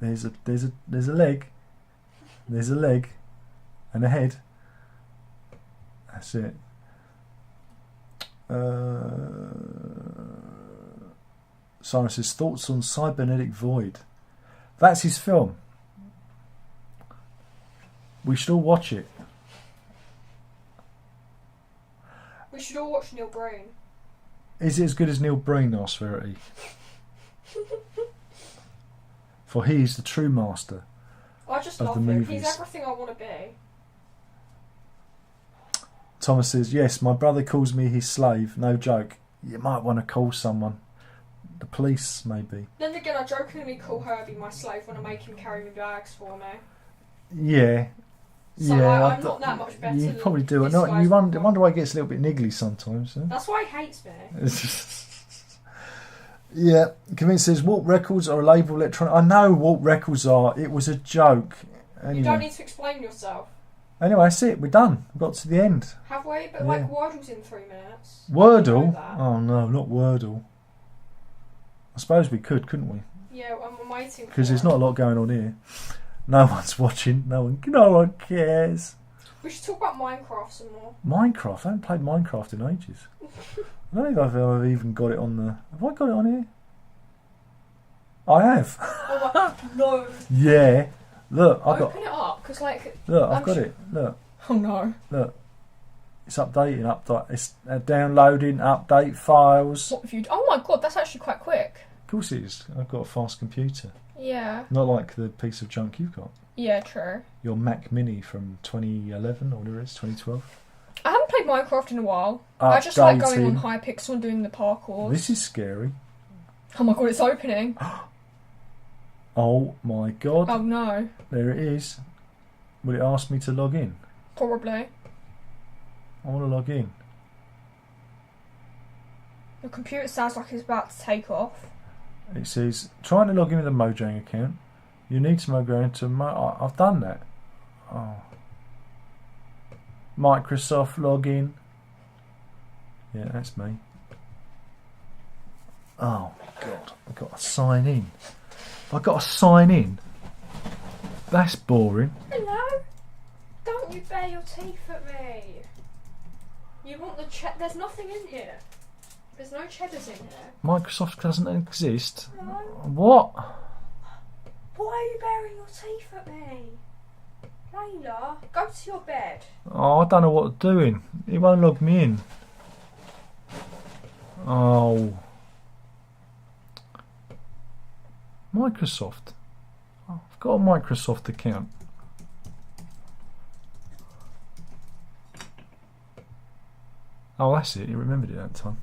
There's a leg. There's a leg and a head. That's it. Simon says thoughts on Cybernetic Void. That's his film. We should all watch it. We should all watch Neil Breen. Is it as good as Neil Breen, asked Verity? For he is the true master. I just Of love the him. movies. He's everything I want to be. Thomas says, yes, my brother calls me his slave. No joke. You might want to call someone. The police, maybe. Then again, I jokingly call Herbie my slave when I make him carry my bags for me. Yeah. So yeah, I'm not that much better. You than probably do. this No, guy's you wonder brother. why he gets a little bit niggly sometimes. Huh? That's why he hates me. Yeah, Convinced says Warp Records are a label electronic. I know Warp Records are. It was a joke. Anyway, You don't need to explain yourself. anyway, that's it. We're done. We got to the end. Have we? But Yeah. like Wordle's in 3 minutes. Wordle? You know that. Oh no, not Wordle. I suppose we could, couldn't we? Yeah, I'm waiting. Because for there's it. not a lot going on here. No one's watching. No one cares. We should talk about Minecraft some more. Minecraft. I haven't played Minecraft in ages. I don't think I've ever even got it on the. Have I got it on here? I have. Oh my, no. Yeah. Look, I've got. Open it up, because like... Look, I've I'm got su- it. Look, Oh no. look. It's updating. It's downloading. Update files. What have you... Oh my god, that's actually quite quick. Of course it is. I've got a fast computer. Yeah. Not like the piece of junk you've got. Yeah, true. Your Mac Mini from 2011 or whatever it is, 2012. I haven't played Minecraft in a while. I just like going on Updating. Hypixel and doing the parkour. This is scary. Oh my god, it's opening. Oh my god. Oh no. There it is. Will it ask me to log in? Probably. I want to log in. The computer sounds like it's about to take off. It says, trying to log in with a Mojang account. You need to go into... I've done that. Oh. Microsoft login. Yeah, that's me. Oh, God. I've got to sign in. I've got to sign in. That's boring. Hello? Don't you bare your teeth at me. You want the There's nothing in here. There's no cheddars in here. Microsoft doesn't exist. No. What? Why are you baring your teeth at me? Layla, go to your bed. Oh, I don't know what I'm doing. It won't log me in. Oh. Microsoft. Oh, I've got a Microsoft account. Oh, that's it. You remembered it that time.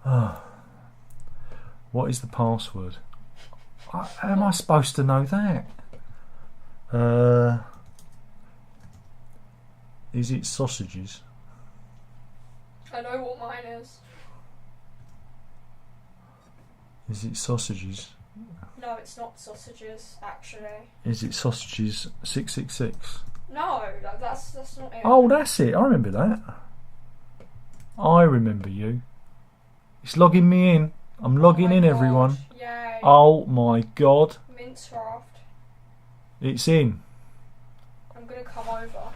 Oh. What is the password? How am I supposed to know that? Is it sausages? I know what mine is. Is it sausages? No, it's not sausages, actually. Is it sausages 666? No, that's not it. Oh, that's it. I remember that. I remember you. It's logging me in. I'm logging Oh my in, God. everyone. Yay. Oh my god. Minecraft. It's in. I'm gonna come over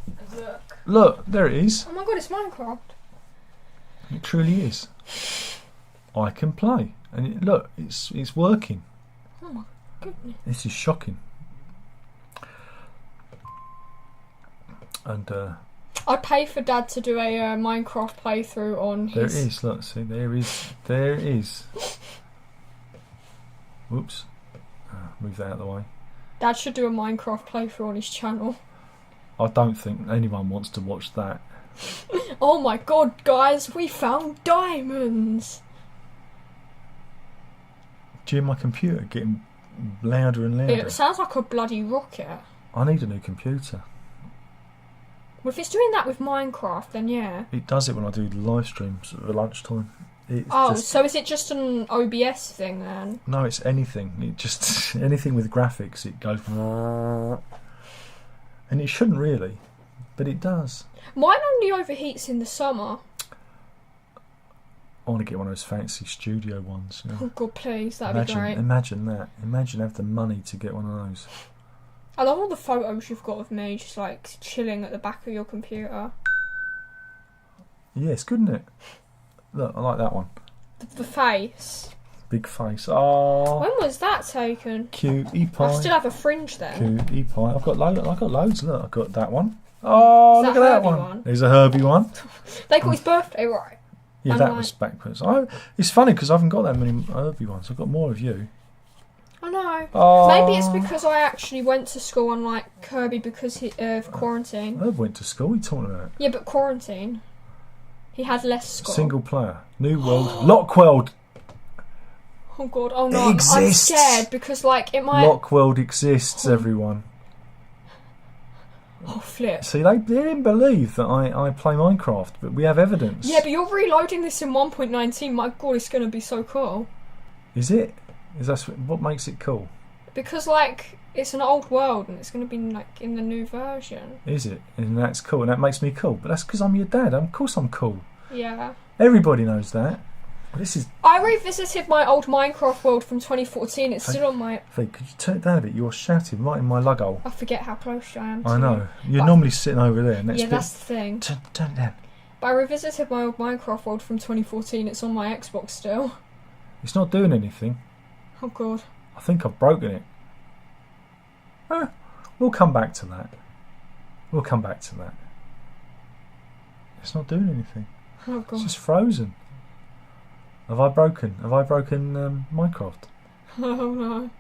and look. Look, there it is. Oh my god, it's Minecraft. It truly is. I can play. And look, it's working. Oh my goodness. This is shocking. And I'd pay for Dad to do a Minecraft playthrough on there it his... is. Look, see, there it is. Whoops. Move that out of the way. Dad should do a Minecraft playthrough on his channel. I don't think anyone wants to watch that. Oh my god, guys, we found diamonds! Do you hear my computer getting louder and louder? It sounds like a bloody rocket. I need a new computer. Well, if it's doing that with Minecraft, then yeah. It does it when I do the live streams at lunchtime. It's Oh, just, so is it just an OBS thing then? no, it's anything. It just anything with graphics. It goes, and it shouldn't really, but it does. Mine only overheats in the summer. I want to get one of those fancy studio ones. You know? Oh God, please, that'd be great. Imagine that. Imagine have the money to get one of those. I love all the photos you've got of me just like chilling at the back of your computer. Yeah, it's good, isn't it? Look, I like that one. The face. Big face. Oh, When was that taken? cutie I pie. still have a fringe then. Cutie pie. I've got loads. Look, I've got that one. Oh, Is look that at that Herbie one. one? There's a Herbie one. They got his birthday right. Yeah, And that like- was backwards. It's funny because I haven't got that many Herbie ones. I've got more of you. I know. Oh, Maybe it's because I actually went to school unlike Kirby because of quarantine. Herb went to school. What are you talking about? Yeah, but quarantine. He had less school. Single player. New World. Lockworld. Oh God, oh It no, I'm exists. scared because like it might... Lockworld exists, everyone. Oh, flip. See, they didn't believe that I play Minecraft, but we have evidence. Yeah, but you're reloading this in 1.19. My God, it's going to be so cool. Is it? Is that what makes it cool? Because, like, it's an old world and it's going to be, like, in the new version. Is it? And that's cool, and that makes me cool. But that's because I'm your dad. Of course I'm cool. Yeah. Everybody knows that. This is... I revisited my old Minecraft world from 2014. It's still on my... Hey, could you turn it down a bit? You're shouting right in my luggo. I forget how close I am to I know. you. You're But- normally sitting over there. Next Yeah, bit. that's the thing. Turn it down. But I revisited my old Minecraft world from 2014. It's on my Xbox still. It's not doing anything. Oh, God. I think I've broken it. We'll come back to that. It's not doing anything. Oh, It's God. just frozen. Have I broken Minecraft? Oh, no.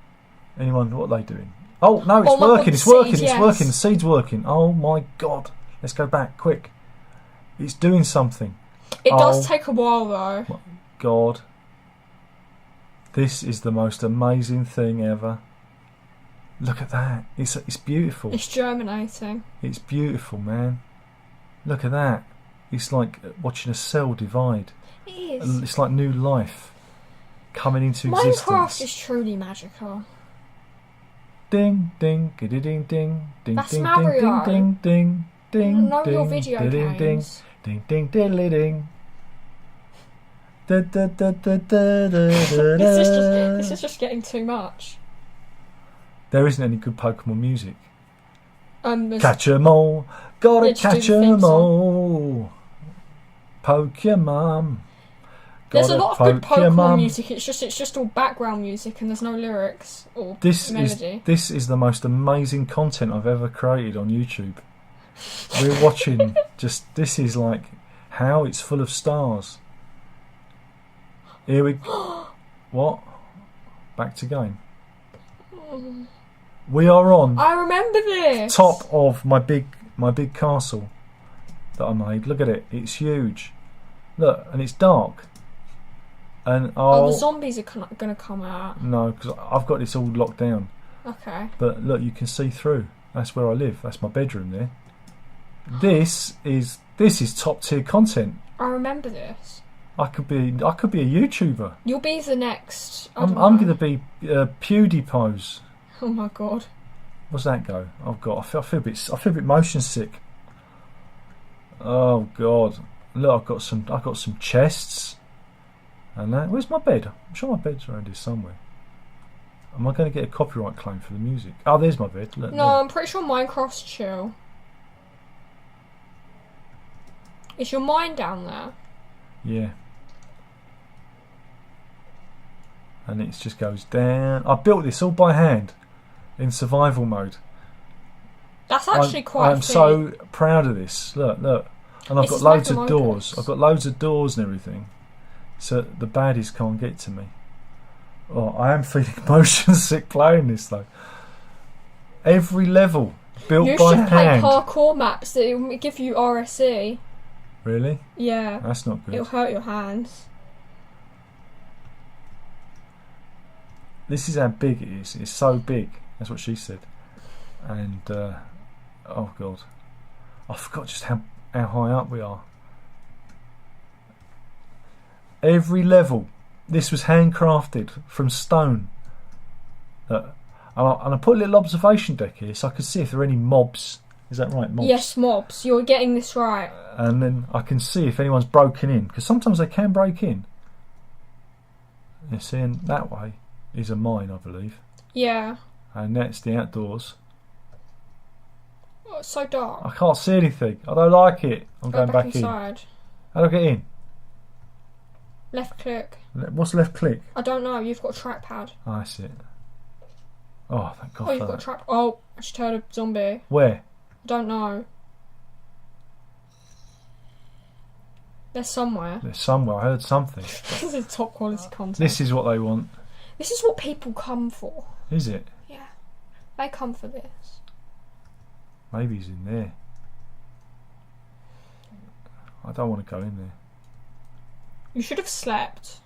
Anyone, what are they doing? Oh, no, it's Oh my God, working, it's the working, seed, it's yes. working. The seed's working. Oh, my God. Let's go back, quick. It's doing something. It Oh. does take a while, though. God. This is the most amazing thing ever. Look at that. It's beautiful. It's germinating. It's beautiful, man. Look at that. It's like watching a cell divide. It is. It's like new life coming into Minecraft existence. is truly magical. Ding, ding, ding, ding, ding, ding, That's ding, Mario. ding, ding, ding, Know ding, your video ding, ding, ding, games. ding, ding, diddly ding. Da, da, da, da, da, da, da, This is just getting too much. There isn't any good Pokemon music. There's- Catch 'em all, gotta Yeah, just do catch the theme 'em song. all. Pokemon. There's a Gotta lot of good poke your Pokemon mum. music. It's just all background music and there's no lyrics or This melody. is the most amazing content I've ever created on YouTube. We're watching this is like how it's full of stars. Here we what? Back to game. We are on I remember this. top of my big castle that I made. Look at it. It's huge. Look, and it's dark. And Oh, the zombies are going to come out. no, because I've got this all locked down. Okay. But look, you can see through. That's where I live. That's my bedroom there. This is top tier content. I remember this. I could be a YouTuber. You'll be the next. I I'm don't know. going to be PewDiePie. Oh my God. What's that go? Oh God, I feel a bit motion sick. Oh God, look, I've got some chests. And that. Where's my bed? I'm sure my bed's around here somewhere. Am I going to get a copyright claim for the music? Oh, there's my bed. Look, No, look. I'm pretty sure Minecraft's chill. Is your mine down there? Yeah. And it just goes down. I built this all by hand in survival mode. That's actually quite. I'm so proud of this. Look. And I've This got is like loads a of doors. Minecraft. I've got loads of doors and everything. So the baddies can't get to me. Oh, I am feeling motion sick playing this though. Every level built You by should play hand. parkour maps that will give you RSE. Really? Yeah. That's not good. It'll hurt your hands. This is how big it is. It's so big. That's what she said. And oh God, I forgot just how high up we are. Every level, this was handcrafted from stone. And I put a little observation deck here so I could see if there are any mobs. Is that right, mobs? Yes, mobs. You're getting this right. And then I can see if anyone's broken in, because sometimes they can break in. You see, and that way is a mine, I believe. Yeah. And that's the outdoors. Oh, it's so dark. I can't see anything. I don't like it. I'm Go going back in. inside. How do I get in? Left click. What's left click? I don't know. You've got a trackpad. Oh, that's it. Oh, thank God Oh, for you've got a that. track. Oh, I just heard a zombie. Where? I don't know. They're somewhere. There's somewhere. I heard something. This is top quality content. This is what they want. This is what people come for. Is it? Yeah. They come for this. Maybe he's in there. I don't want to go in there. You should have slept.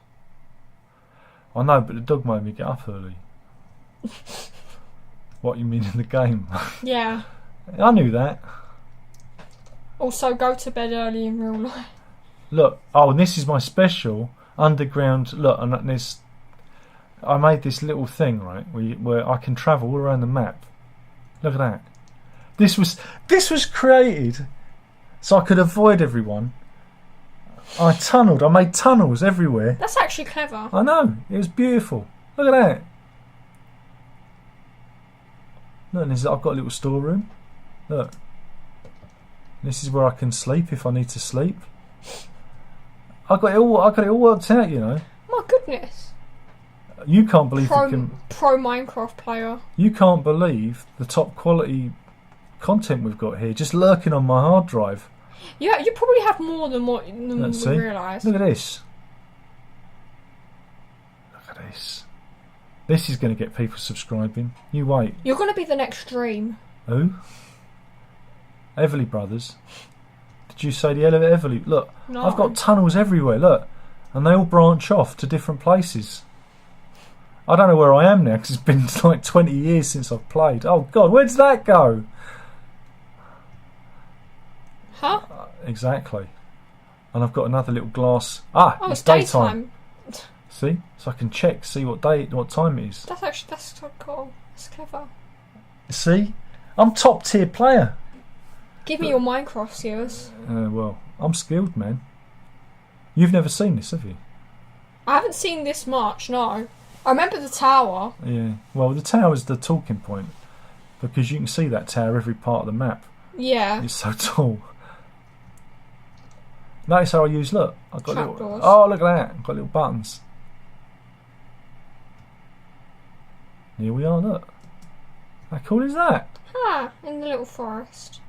I know, but the dog made me get up early. What, you mean in the game? Yeah. I knew that. Also, go to bed early in real life. Look, oh, and this is my special underground. Look, and there's. I made this little thing, right, where I can travel all around the map. Look at that. This was created so I could avoid everyone. I made tunnels everywhere. That's actually clever. I know, it was beautiful. Look at that. Look, and I've got a little storeroom. Look. This is where I can sleep if I need to sleep. I got it all worked out, you know. My goodness. You can't believe Pro Minecraft player. You can't believe the top quality content we've got here, just lurking on my hard drive. Yeah, you probably have more than what we realise. Look at this. Look at this. This is going to get people subscribing. You wait. You're going to be the next Dream. Who? Everly Brothers. Did you say the Everly? Look, No. I've got tunnels everywhere, look. And they all branch off to different places. I don't know where I am now because it's been like 20 years since I've played. Oh God, where does that go? Huh? Exactly. And I've got another little glass. Ah, Oh, it's it's daytime. daytime. See? So I can check, see what time it is. That's so cool. That's clever. See? I'm top tier player. Give me your Minecraft skills. Well, I'm skilled, man. You've never seen this, have you? I haven't seen this much, no. I remember the tower. Yeah. Well, the tower's the talking point because you can see that tower every part of the map. Yeah. It's so tall. Notice how I use. Look, I've got little. Trapdoors. Oh, look at that! I've got little buttons. Here we are. Look. How cool is that? Ah, in the little forest.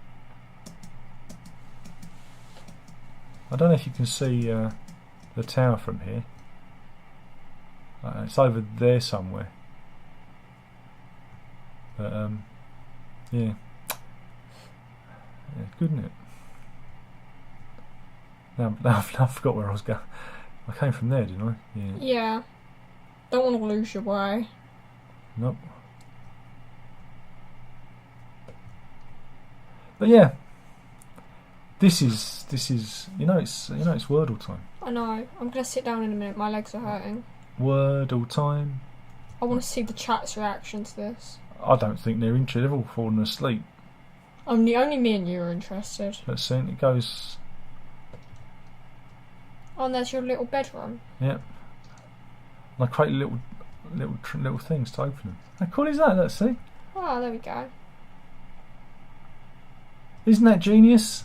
I don't know if you can see the tower from here. It's over there somewhere. But yeah. Yeah, good, isn't it? Now I forgot where I was going. I came from there, didn't I? Yeah. Yeah. Don't want to lose your way. Nope. But yeah. This is it's Wordle time. I know. I'm going to sit down in a minute. My legs are hurting. Wordle time. I want to see the chat's reaction to this. I don't think they're interested. They've all fallen asleep. Only me and you are interested. Let's see. It goes. Oh, and there's your little bedroom. Yep. And I create little things to open them. How cool is that? Let's see. Oh, there we go. Isn't that genius?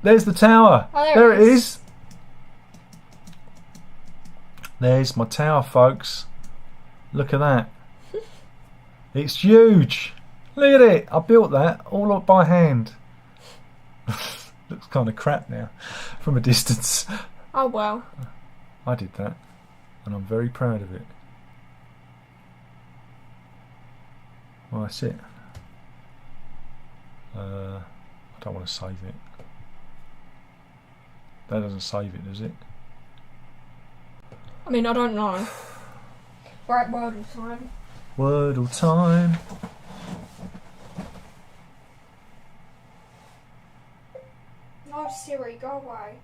There's the tower. Oh, there it is. There's my tower, folks. Look at that. It's huge. Look at it. I built that all up by hand. Looks kind of crap now from a distance. Oh, well. I did that. And I'm very proud of it. Well, that's it. I don't want to save it. That doesn't save it, does it? I mean, I don't know. Right, Wordle time. Wordle time. No, Siri, go away.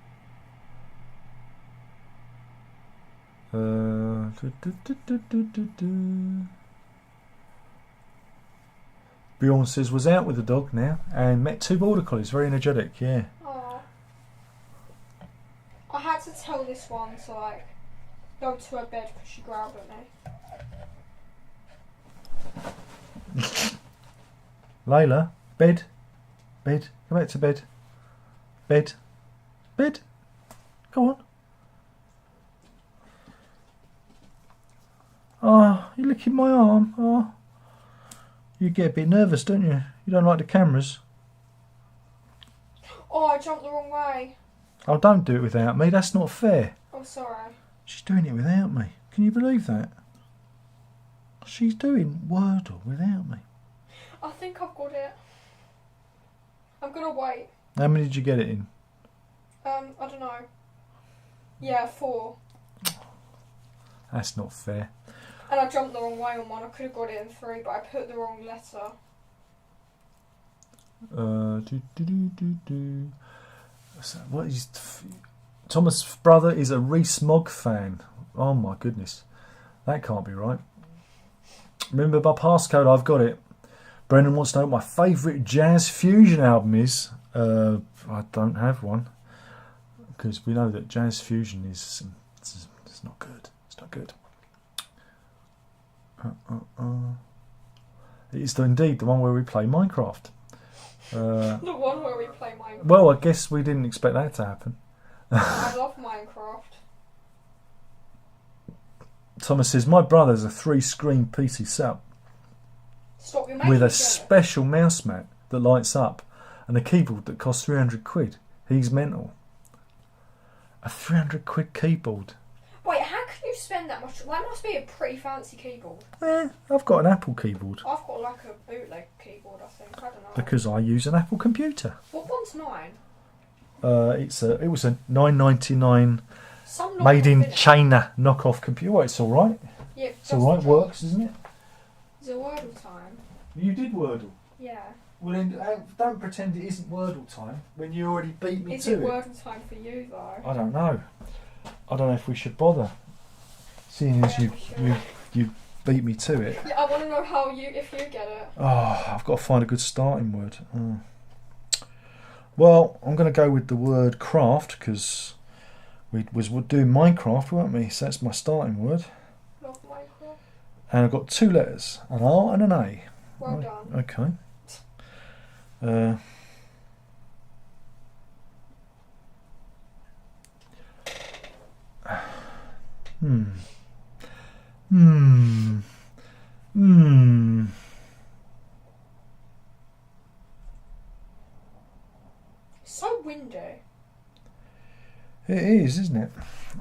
Bjorn says was out with the dog now and met 2 border collies. Very energetic, yeah. Oh. I had to tell this one to like go to her bed because she growled at me. Layla, bed, bed, go back to bed, bed, bed, go on. Oh, you're licking my arm. Oh, you get a bit nervous, don't you? You don't like the cameras. Oh, I jumped the wrong way. Oh, don't do it without me. That's not fair. I'm sorry. She's doing it without me. Can you believe that? She's doing Wordle without me. I think I've got it. I'm gonna wait. How many did you get it in? I don't know. Yeah, 4. That's not fair. And I jumped the wrong way on one. I could have got it in 3, but I put the wrong letter. So what is Thomas' brother is a Reese Mogg fan. Oh my goodness, that can't be right. Remember my passcode? I've got it. Brendan wants to know what my favourite jazz fusion album is. I don't have one because we know that jazz fusion is it's not good. It's not good. It is indeed the one where we play Minecraft. The one where we play Minecraft. Well, I guess we didn't expect that to happen. I love Minecraft. Thomas says, my brother's a 3-screen PC setup Stop your with a making special mouse mat that lights up and a keyboard that costs 300 quid. He's mental. A 300 quid keyboard. Wait, how can you spend that much? That must be a pretty fancy keyboard. I've got an Apple keyboard. I've got like a bootleg keyboard, I think. I don't know. Because I use an Apple computer. What one's 9? It was a $9.99 Some made in knockoff, innit? China knockoff computer. Well, it's all right. Yeah, It's all right. Works, isn't it? Is it Wordle time? You did Wordle. Yeah. Well, then don't pretend it isn't Wordle time when you already beat me Is to it it. Wordle time for you though? I don't know. I don't know if we should bother, seeing as Yeah, we you beat me to it. Yeah, I want to know if you get it. Oh, I've got to find a good starting word. Oh. Well, I'm going to go with the word craft because we're doing Minecraft, weren't we? So that's my starting word. Love Minecraft. And I've got 2 letters, an R and an A. Well done. Okay. It's so windy. It is, isn't it?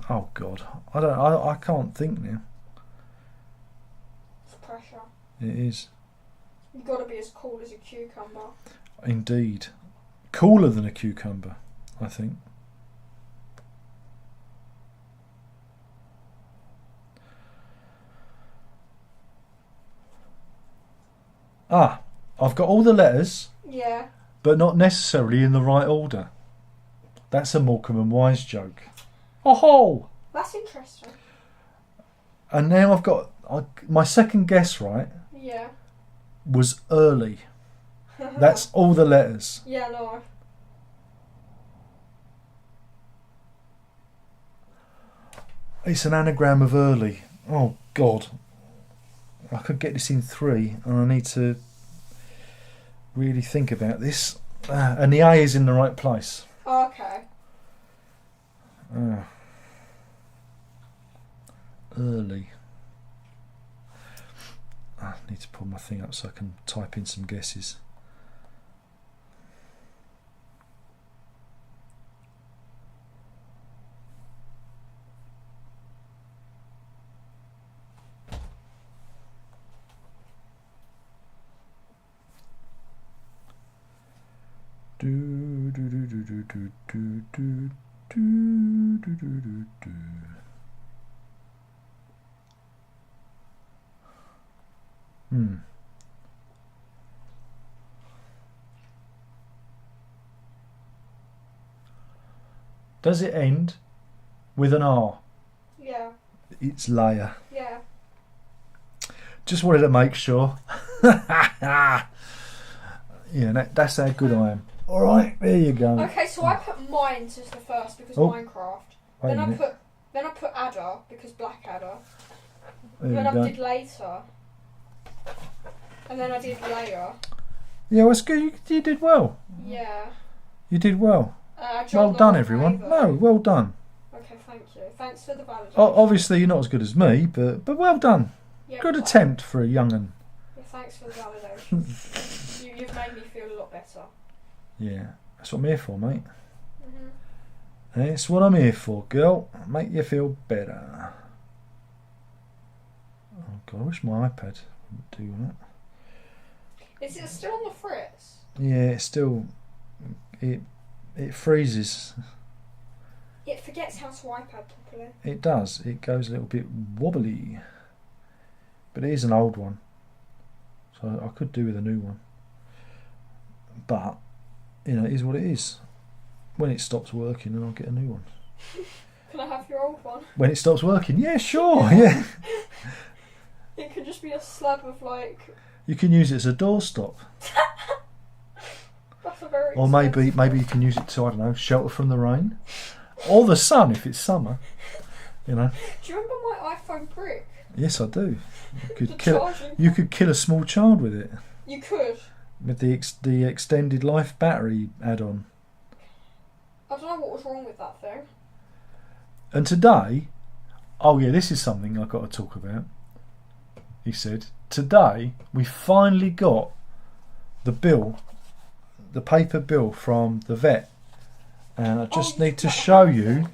Oh God, I can't think now. It's pressure. It is You've got to be as cool as a cucumber. indeed cooler than a cucumber, I think. I've got all the letters, Yeah. but not necessarily in the right order. That's a Morecambe and Wise joke. Oh ho! That's interesting. And now I've got my second guess right Yeah. was early. That's all the letters. Yeah, no. It's an anagram of early. Oh God. I could get this in 3 and I need to really think about this. And the A is in the right place. Oh, okay. Early. I need to pull my thing up so I can type in some guesses. Do do do do do do do do do do do do. Does it end with an R? Yeah. It's Leia. Yeah. Just wanted to make sure. Yeah, that's how good I am. Alright, there you go. Okay, so I put Mines as the first because Oh. Minecraft. Wait a Then I minute. put Adder because Blackadder. There Then you I go. did Later. And then I did Layer. Yeah, well, it's good. You did well. Yeah. You did well. I dropped Well the done, wrong everyone. way, No, though. well done. Okay, thank you. Thanks for the validation. Obviously, you're not as good as me, but well done. Yeah, Good but- attempt for a young'un. Yeah, thanks for the validation. You've made me feel a lot better. Yeah, that's what I'm here for, mate. Mhm. That's what I'm here for, girl. Make you feel better. Oh God, I wish my iPad would do that. Is it still on the fritz? Yeah, it's still it freezes. It forgets how to iPad properly. It does. It goes a little bit wobbly, but it is an old one, so I could do with a new one. But you know, it is what it is. When it stops working, then I'll get a new one. Can I have your old one? When it stops working, yeah, sure, yeah. It could just be a slab of like. You can use it as a doorstop, That's a very. or maybe expensive you can use it to, I don't know, shelter from the rain, or the sun if it's summer. You know. Do you remember my iPhone brick? Yes, I do. You could The kill. charging. You could kill a small child with it, You could. with the extended life battery add-on. I don't know what was wrong with that thing. And today, oh yeah, this is something I've got to talk about. He said, today we finally got the bill, the paper bill from the vet, and I just need to show you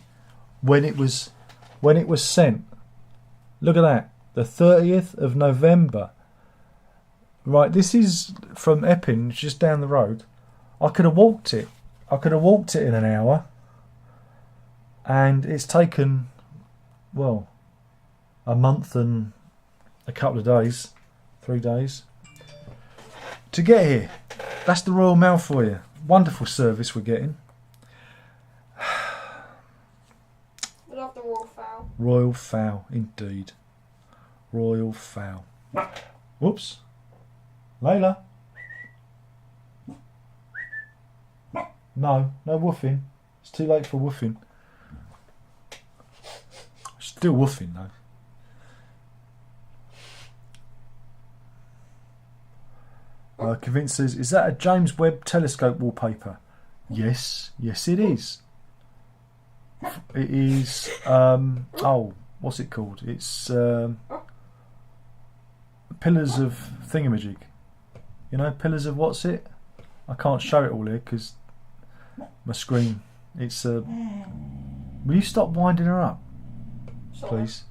when it was sent. Look at that, the 30th of November. Right, this is from Epping, just down the road. I could have walked it. I could have walked it in an hour. And it's taken, well, a month and a couple of days, 3 days, to get here. That's the Royal Mail for you. Wonderful service we're getting. I love the raw fowl. Royal fowl, indeed. Royal fowl. Whoops. Layla. No woofing. It's too late for woofing. Still woofing though. Convinced says, is that a James Webb Telescope wallpaper? Yes, it is. It is. What's it called? It's Pillars of Thingamajig. You know, Pillars of what's it? I can't show it all here because my screen. It's Will you stop winding her up, Sorry. please?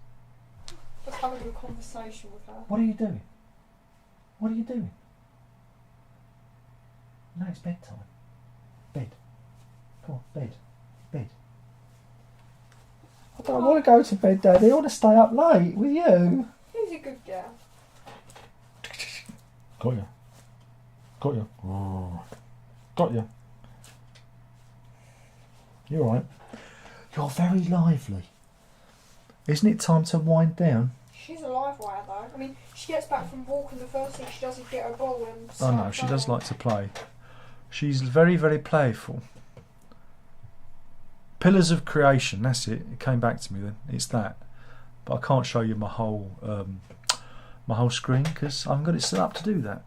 Just having a conversation with her. What are you doing? What are you doing? No, it's bedtime. Bed. Come on, bed. Bed. I don't want to go to bed, Daddy. I want to stay up late with you. Who's a good girl? Got you. Got you. Oh. Got you. You're all right. You're very lively. Isn't it time to wind down? She's a live wire though. I mean, she gets back from walking, the first thing she does is get her ball and. Oh no, start she does playing. like to play. She's very, very playful. Pillars of Creation, that's it. It came back to me then. It's that. But I can't show you my whole screen because I haven't got it set up to do that.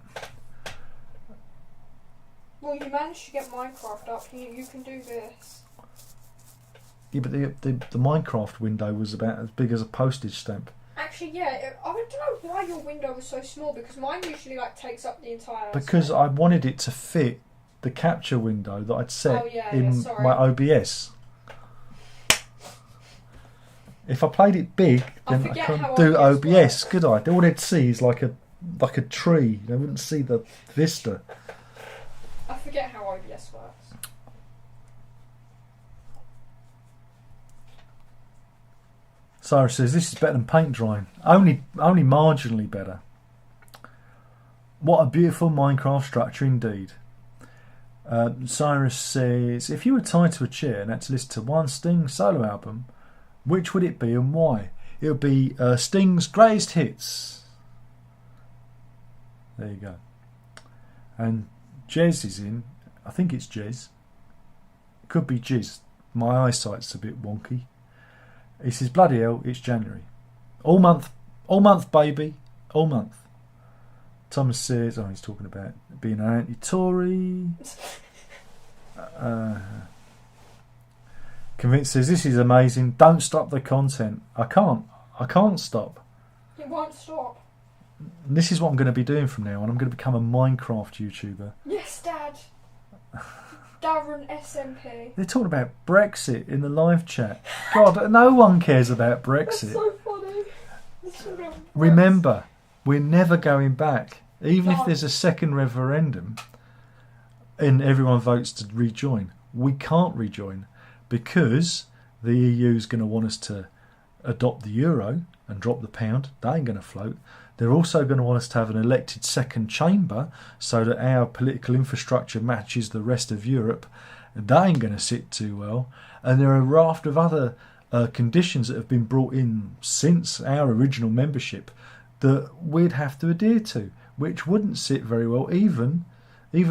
Well, you managed to get Minecraft up. You can do this. Yeah, but the Minecraft window was about as big as a postage stamp. Actually, yeah. I don't know why your window was so small because mine usually like takes up the entire. Because screen. I wanted it to fit the capture window that I'd set Oh, yeah, in sorry. my OBS. If I played it big, I then I forget couldn't how do OBS OBS, works. could I? All they'd see is like a tree. They wouldn't see the vista. I forget how OBS works. Cyrus says this is better than paint drying. Only marginally better. What a beautiful Minecraft structure indeed. Cyrus says, if you were tied to a chair and had to listen to one Sting solo album, which would it be and why? It would be Sting's Greatest Hits. There you go. And Jez is in. I think it's Jez. Could be Jiz. My eyesight's a bit wonky. He says, bloody hell, it's January. All month, baby. All month. Thomas says, he's talking about being an anti-Tory. Convinced says, this is amazing. Don't stop the content. I can't stop. It won't stop. This is what I'm going to be doing from now on. I'm going to become a Minecraft YouTuber. Yes, Dad. Darren SMP. They're talking about Brexit in the live chat. God, no one cares about Brexit. That's so funny. Remember, we're never going back. Even if No. there's a second referendum and everyone votes to rejoin, we can't rejoin because the EU is going to want us to adopt the euro and drop the pound. That ain't going to float. They're also going to want us to have an elected second chamber so that our political infrastructure matches the rest of Europe. That ain't going to sit too well. And there are a raft of other conditions that have been brought in since our original membership that we'd have to adhere to, which wouldn't sit very well even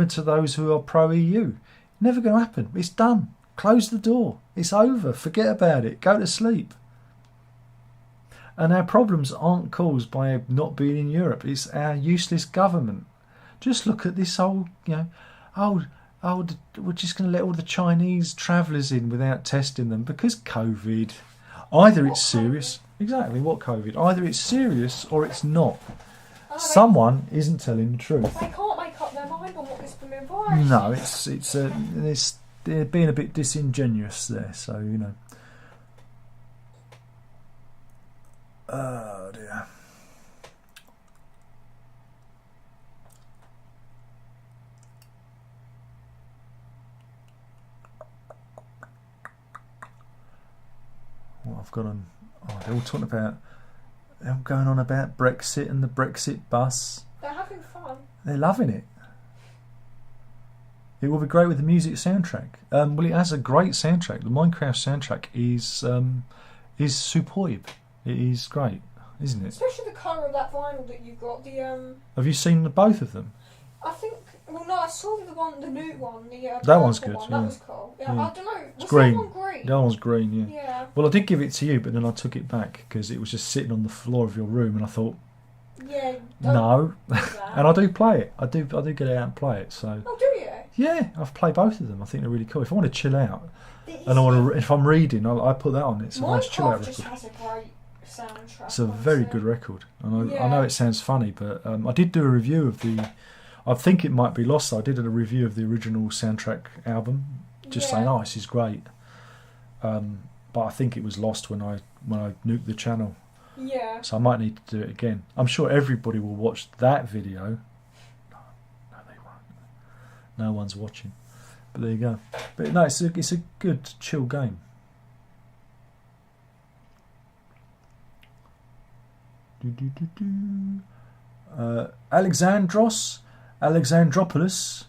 to those who are pro-EU. Never going to happen. It's done. Close the door. It's over. Forget about it. Go to sleep. And our problems aren't caused by not being in Europe. It's our useless government. Just look at this whole, we're just going to let all the Chinese travellers in without testing them because COVID. Either it's serious. Exactly, what COVID? Either it's serious or it's not. Someone isn't telling the truth. They can't make up their mind on what this blooming virus No, is. they're being a bit disingenuous there. So Oh dear. What I've got on. They're all talking about. They're all going on about Brexit and the Brexit bus. They're having fun. They're loving it. It will be great with the music soundtrack. Well, it has a great soundtrack. The Minecraft soundtrack is superb. It is great, isn't it? Especially the colour of that vinyl that you got. Have you seen both of them? I think. Well, no, I saw the new one. That one's good, One. yeah. That was cool. Yeah, Yeah. I don't know. Was green. that one green? The other one's green, yeah. Yeah. Well, I did give it to you, but then I took it back because it was just sitting on the floor of your room, and I thought, Yeah. Don't no. do that. And I do play it. I do get it out and play it. So Oh, do you? yeah, I've played both of them. I think they're really cool. If I want to chill out, It's- and if I'm reading, I put that on. It's a nice chill out Minecraft just record. has a great soundtrack. It's a very honestly. good record. And I Yeah. know it sounds funny, but I did do a review of the. I think it might be lost. I did a review of the original soundtrack album, just Yeah. saying, "Oh, this is great." But I think it was lost when I nuked the channel, Yeah. so I might need to do it again. I'm sure everybody will watch that video. No, they won't. No one's watching. But there you go. But no, it's a good chill game. Alexandropoulos.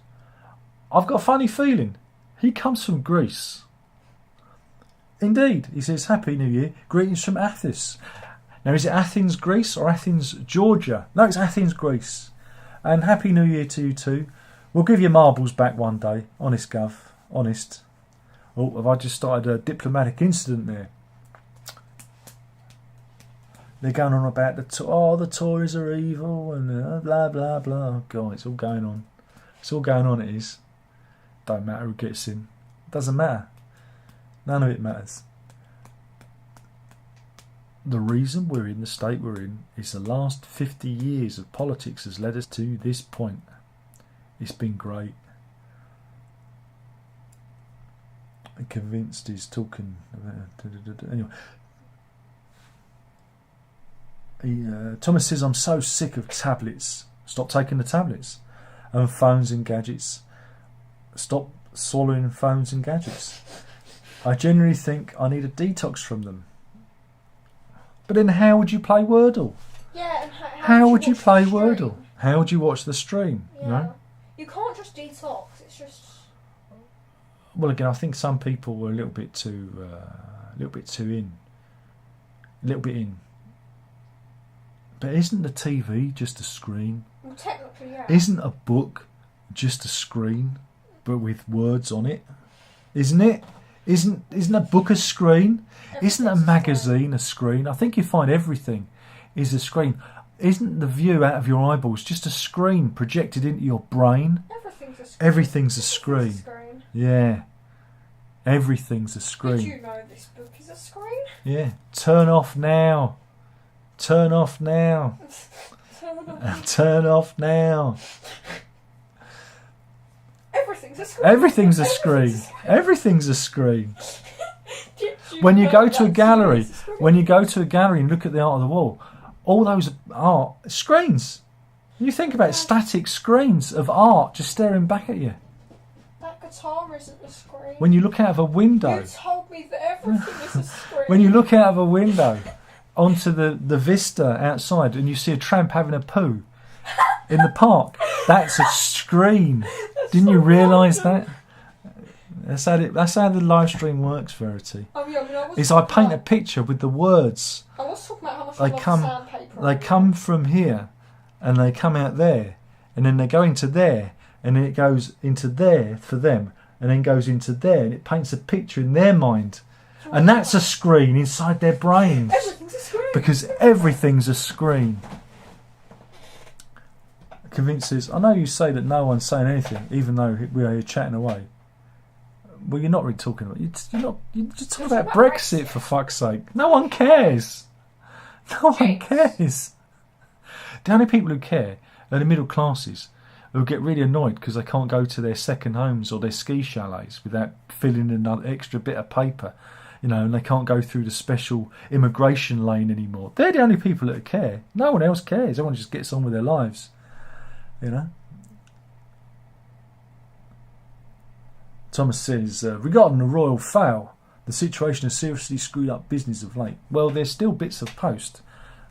I've got a funny feeling. He comes from Greece. Indeed, he says, Happy New Year. Greetings from Athens. Now, is it Athens, Greece, or Athens, Georgia? No, it's Athens, Greece. And Happy New Year to you too. We'll give your marbles back one day. Honest, Gov. Honest. Oh, have I just started a diplomatic incident there? They're going on about the Tories are evil and blah, blah, blah. Oh, God, it's all going on. It's all going on, it is. Don't matter who gets in. Doesn't matter. None of it matters. The reason we're in the state we're in is the last 50 years of politics has led us to this point. It's been great. I'm convinced he's talking about... Anyway. Thomas says, I'm so sick of tablets. Stop taking the tablets. And phones and gadgets. Stop swallowing phones and gadgets. I generally think I need a detox from them. But then how would you play Wordle? Yeah, and How would you watch play the stream? Wordle? How would you watch the stream? Yeah. You know? You can't just detox, it's just... Well, again, I think some people were a little bit too in. A little bit in. But isn't the TV just a screen? Well, technically, yeah. Isn't a book just a screen, but with words on it? Isn't it? Isn't a book a screen? Isn't a magazine a screen? I think you find everything is a screen. Isn't the view out of your eyeballs just a screen projected into your brain? Everything's a screen. Everything's a screen. Yeah. Everything's a screen. Did you know this book is a screen? Yeah. Turn off now. Turn off now. Turn off now. Everything's a screen. Everything's a screen. Everything's a screen. When you go to a gallery, and look at the art of the wall, all those art screens. You think about it, static screens of art just staring back at you. That guitar isn't a screen. When you look out of a window. You told me that everything is a screen. When you look out of a window onto the vista outside and you see a tramp having a poo in the park, that's a screen. Didn't you realise that? That's how the live stream works, Verity. Oh, yeah, I paint a picture with the words. I was talking about how much They I love sandpaper. They come from here, and they come out there, and then they go into there, and then it goes into there for them, and then goes into there, and it paints a picture in their mind, and that's a screen inside their brains. Everything's a screen. Because everything's a screen. Convinces. I know you say that no one's saying anything, even though we are here chatting away. Well, you're not really talking about. You're just talking about Brexit, for fuck's sake. No one cares. No one cares. The only people who care are the middle classes, who get really annoyed because they can't go to their second homes or their ski chalets without filling in another extra bit of paper, and they can't go through the special immigration lane anymore. They're the only people that care. No one else cares. Everyone just gets on with their lives, Thomas says, regarding the royal foul, the situation has seriously screwed up business of late. Well, there's still bits of post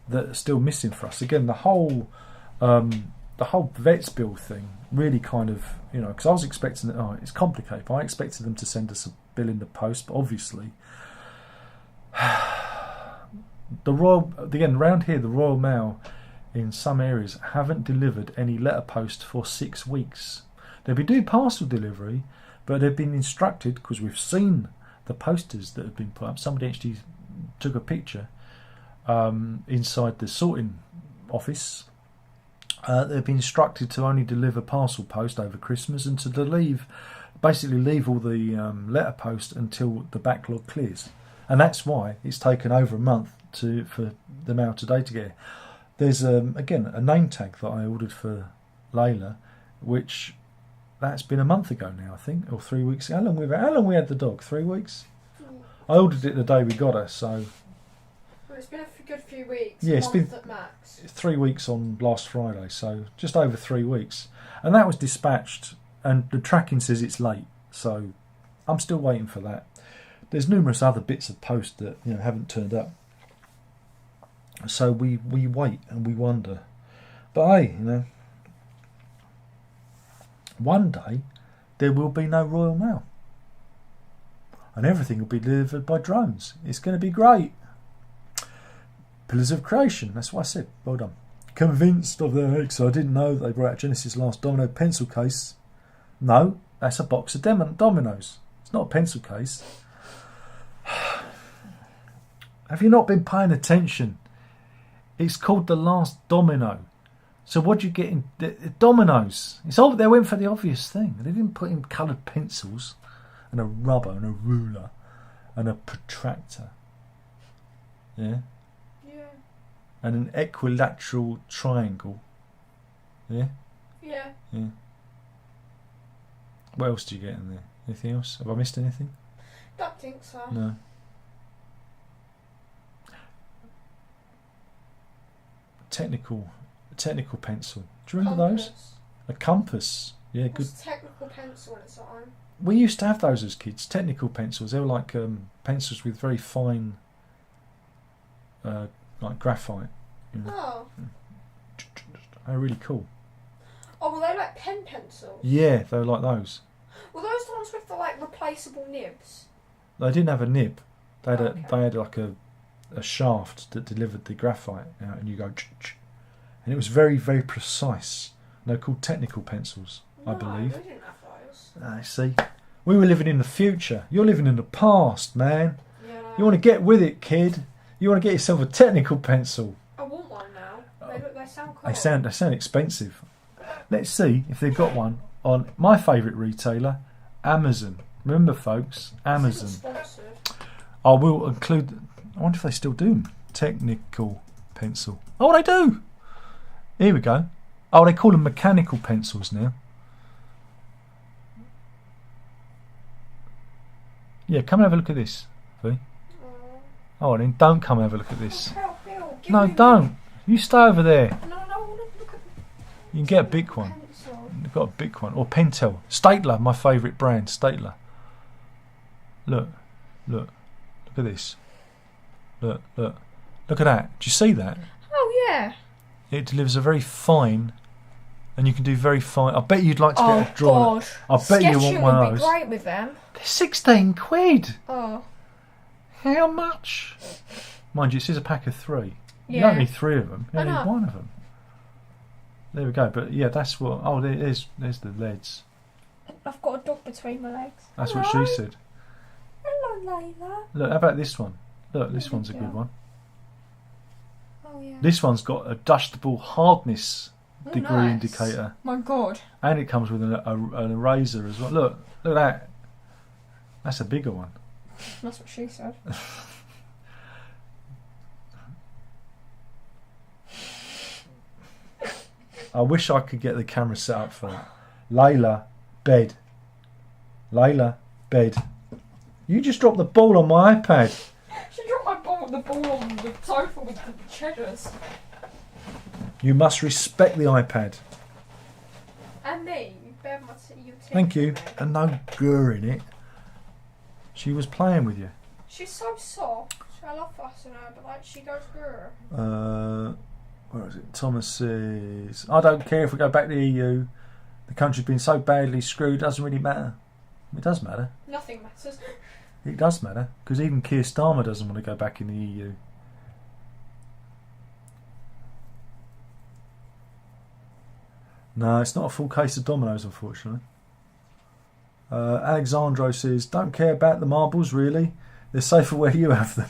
that are still missing for us. Again, the whole vets bill thing really kind of, because I was expecting that, it's complicated. I expected them to send us a bill in the post, but obviously, around here, the Royal Mail in some areas haven't delivered any letterpost for 6 weeks. They'll be doing parcel delivery, but they've been instructed, because we've seen the posters that have been put up. Somebody actually took a picture inside the sorting office. They've been instructed to only deliver parcel post over Christmas and to leave all the letter post until the backlog clears. And that's why it's taken over a month for the Mail Today to get here. There's again a name tag that I ordered for Layla, which that's been a month ago now, I think, or 3 weeks. How long we had the dog? 3 weeks. I ordered it the day we got her, so. Well, it's been a good few weeks. Yeah, it's been at max. 3 weeks on last Friday, so just over 3 weeks, and that was dispatched. And the tracking says it's late, so I'm still waiting for that. There's numerous other bits of post that haven't turned up. So we wait and we wonder. But hey, one day there will be no Royal Mail. And everything will be delivered by drones. It's going to be great. Pillars of Creation, that's what I said. Well done. Convinced of their eggs. So I didn't know that they brought out Genesis' last domino pencil case. No, that's a box of dominoes. It's not a pencil case. Have you not been paying attention? It's called The Last Domino. So what do you get in dominoes? They went for the obvious thing. They didn't put in coloured pencils and a rubber and a ruler and a protractor. Yeah? Yeah. And an equilateral triangle. Yeah? Yeah. Yeah. What else do you get in there? Anything else? Have I missed anything? Don't think so. No. Technical pencil. Do you remember those? A compass. Yeah, good. What's technical pencil at its own? We used to have those as kids. Technical pencils. They were like pencils with very fine, like graphite. Oh. They're really cool. Oh, were they like pen pencils? Yeah, they were like those. Were those the ones with the like replaceable nibs? They didn't have a nib. They had Okay. they had like a shaft that delivered the graphite out, and you go, and it was very, very precise. They're called technical pencils, I believe. We didn't have those. See, we were living in the future. You're living in the past, man. Yeah, no. You want to get with it, kid. You want to get yourself a technical pencil. I want one now. They sound cool. They sound expensive. Let's see if they've got one on my favourite retailer, Amazon. Remember, folks, Amazon. This isn't sponsored. I will include. I wonder if they still do technical pencil. Oh, they do. Here we go. Oh, they call them mechanical pencils now. Yeah, come and have a look at this. V. Oh, then don't come and have a look at this. Phil, give No, me don't. You stay over there. No, I want to look at You can get a big one. pencil. They've got a big one. Or Pentel. Stapler, my favourite brand. Stapler. Look. Look at this. Look at that. Do you see that? Oh, yeah. It delivers a very fine, and you can do very fine. I bet you'd like to get a drawing. God. I bet you want Sketching one would of be those. great with them. They're 16 quid. Oh. How much? Mind you, this is a pack of 3. You Yeah. don't need 3 of them. You I only know. need 1 of them. There we go. But yeah, that's what. Oh, there's the leads. I've got a dog between my legs. That's Hello. what she said. Hello, Layla. Look, how about this one? Look, this There one's a we good go. one. Oh, yeah. This one's got a adjustable hardness Oh, degree nice. indicator, My God. and it comes with an eraser as well. Look at that. That's a bigger one. That's what she said. I wish I could get the camera set up for that. Layla, bed. Layla, bed. You just dropped the ball on my iPad. She dropped the ball on the sofa with the cheddars. You must respect the iPad. And me. You bear my you Thank you. And no gur in it. She was playing with you. She's so soft. I love fussing her, but like she goes grr. Where is it? Thomas says, I don't care if we go back to the EU. The country's been so badly screwed, it doesn't really matter. It does matter. Nothing matters. It does matter, because even Keir Starmer doesn't want to go back in the EU. No, it's not a full case of Dominoes, unfortunately. Alexandro says, don't care about the marbles, really. They're safer where you have them.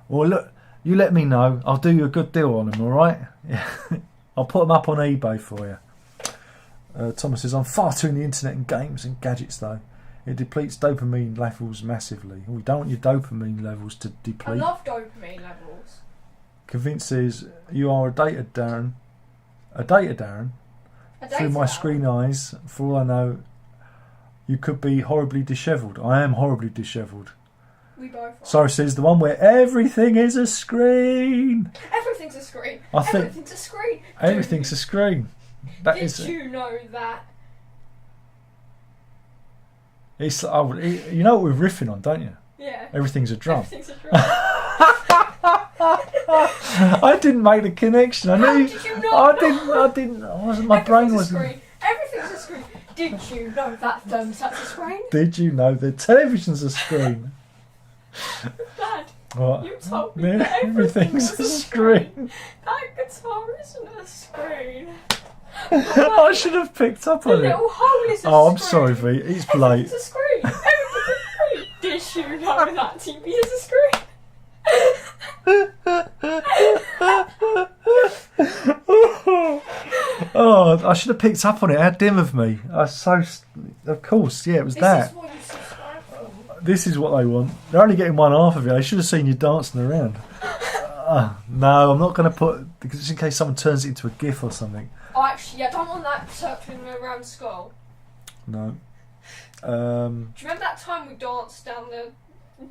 Well, look, you let me know. I'll do you a good deal on them, alright? Yeah. I'll put them up on eBay for you. Thomas says, I'm far too in the internet and games and gadgets, though. It depletes dopamine levels massively. We don't want your dopamine levels to I deplete. love dopamine levels. Convinced says, you are a data Darren. A data Darren? Through my screen eyes, for all I know, you could be horribly dishevelled. I am horribly dishevelled. We both are. Sarah says, the one where everything is a screen. Everything's a screen. I think Everything's a screen. everything's a screen. That Did is. you know that? It's. Oh, you know what we're riffing on, don't you? Yeah. Everything's a drum. Everything's a drum. I didn't make the connection. I How knew. did you not I didn't. I wasn't. My brain Everything's a wasn't. screen. Everything's a screen. Did you know that thermostat's a screen? Did you know the television's a screen? Dad, What? you told me Yeah, that everything's a screen. That guitar isn't a screen. I should have picked up The on it. little hole is a Oh, I'm screen. sorry, V. It's late. Everything's a screen. Everything's a screen. Did you know that TV is a screen? Oh, I should have picked up on it. How dim of me. Of course, yeah, it was This that. is what you subscribe for. This is what they want. They're only getting one half of it. They should have seen you dancing around. No, I'm not going to put, because it's in case someone turns it into a GIF or something. Oh, actually, I don't want that circling around school. No. Do you remember that time we danced down the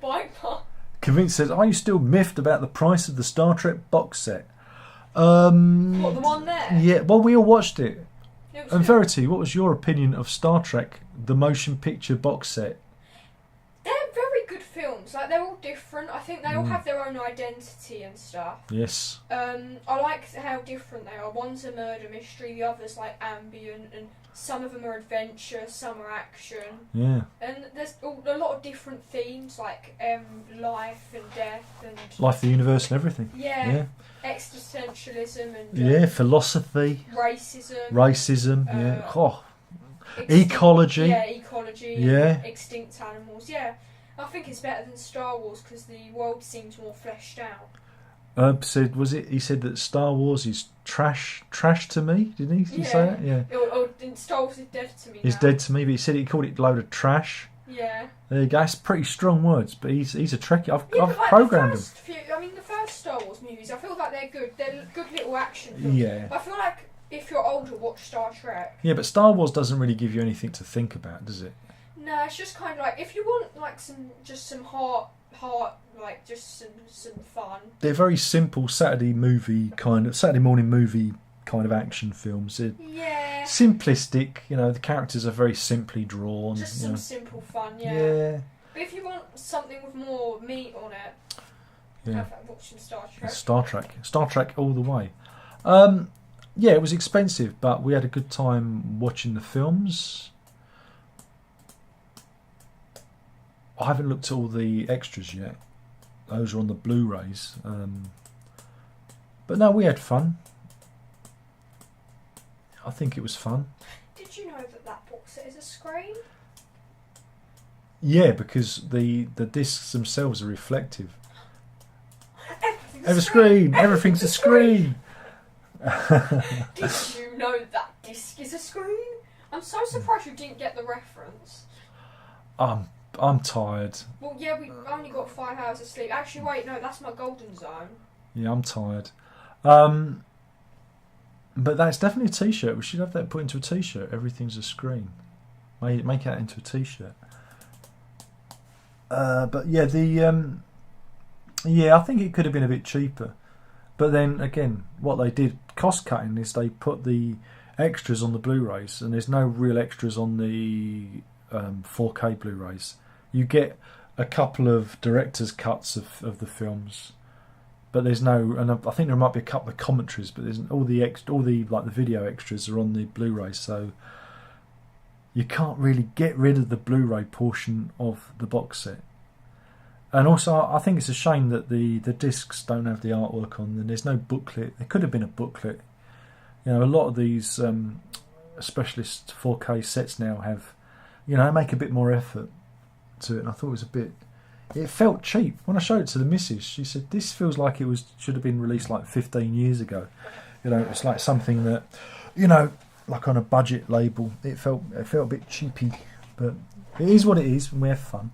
bike path? Convinced says, are you still miffed about the price of the Star Trek box set? What, the one there? Yeah, well, we all watched it. It was And good. Verity, what was your opinion of Star Trek, the motion picture box set? They're very good films. Like, they're all different. I think they all Mm. have their own identity and stuff. Yes. I like how different they are. One's a murder mystery, the other's like ambient and Some of them are adventure, some are action. Yeah. And there's a lot of different themes, like life and death and... Life, the universe and everything. Yeah. Yeah. Existentialism and... Yeah, philosophy. Racism. Yeah. Oh. Ecology. Yeah, ecology. Yeah. Extinct animals. Yeah. I think it's better than Star Wars because the world seems more fleshed out. Said he said that Star Wars is trash to me, didn't he? Did he say that? Yeah. Star Wars is dead to me. It's dead to me, but he called it a load of trash. Yeah. There you go. That's pretty strong words, but he's a Trekkie. I've like programmed him. The first Star Wars movies, I feel like they're good. They're good little action films. Yeah. But I feel like if you're older, watch Star Trek. Yeah, but Star Wars doesn't really give you anything to think about, does it? No, it's just kind of like if you want like some heart, like just some fun. They're very simple Saturday morning movie kind of action films. They're simplistic, the characters are very simply drawn. Just some simple fun, Yeah. But if you want something with more meat on it, have fun watching Star Trek. Star Trek all the way. Yeah, it was expensive, but we had a good time watching the films. I haven't looked at all the extras yet. Those are on the Blu-rays. But no, we had fun. I think it was fun. Did you know that box set is a screen? Yeah, because the discs themselves are reflective. Everything's a screen. Did you know that disc is a screen? I'm so surprised you didn't get the reference. I'm tired. Well, yeah, we only got 5 hours of sleep. Actually, wait, no, that's my golden zone. Yeah, I'm tired. But that's definitely a T-shirt. We should have that put into a T-shirt. Everything's a screen. Make that into a T-shirt. But yeah, I think it could have been a bit cheaper. But then again, what they did cost cutting is they put the extras on the Blu-rays, and there's no real extras on the 4K Blu-rays. You get a couple of director's cuts of the films, but there's no. And I think there might be a couple of commentaries, but there's all the video extras are on the Blu-ray, so you can't really get rid of the Blu-ray portion of the box set. And also, I think it's a shame that the discs don't have the artwork on, and there's no booklet. There could have been a booklet. A lot of these specialist 4K sets now have, make a bit more effort to it. And I thought it felt cheap. When I showed it to the missus, she said, "This feels like should have been released like 15 years ago." It's like something that, like on a budget label. It felt a bit cheapy, but it is what it is, and we have fun.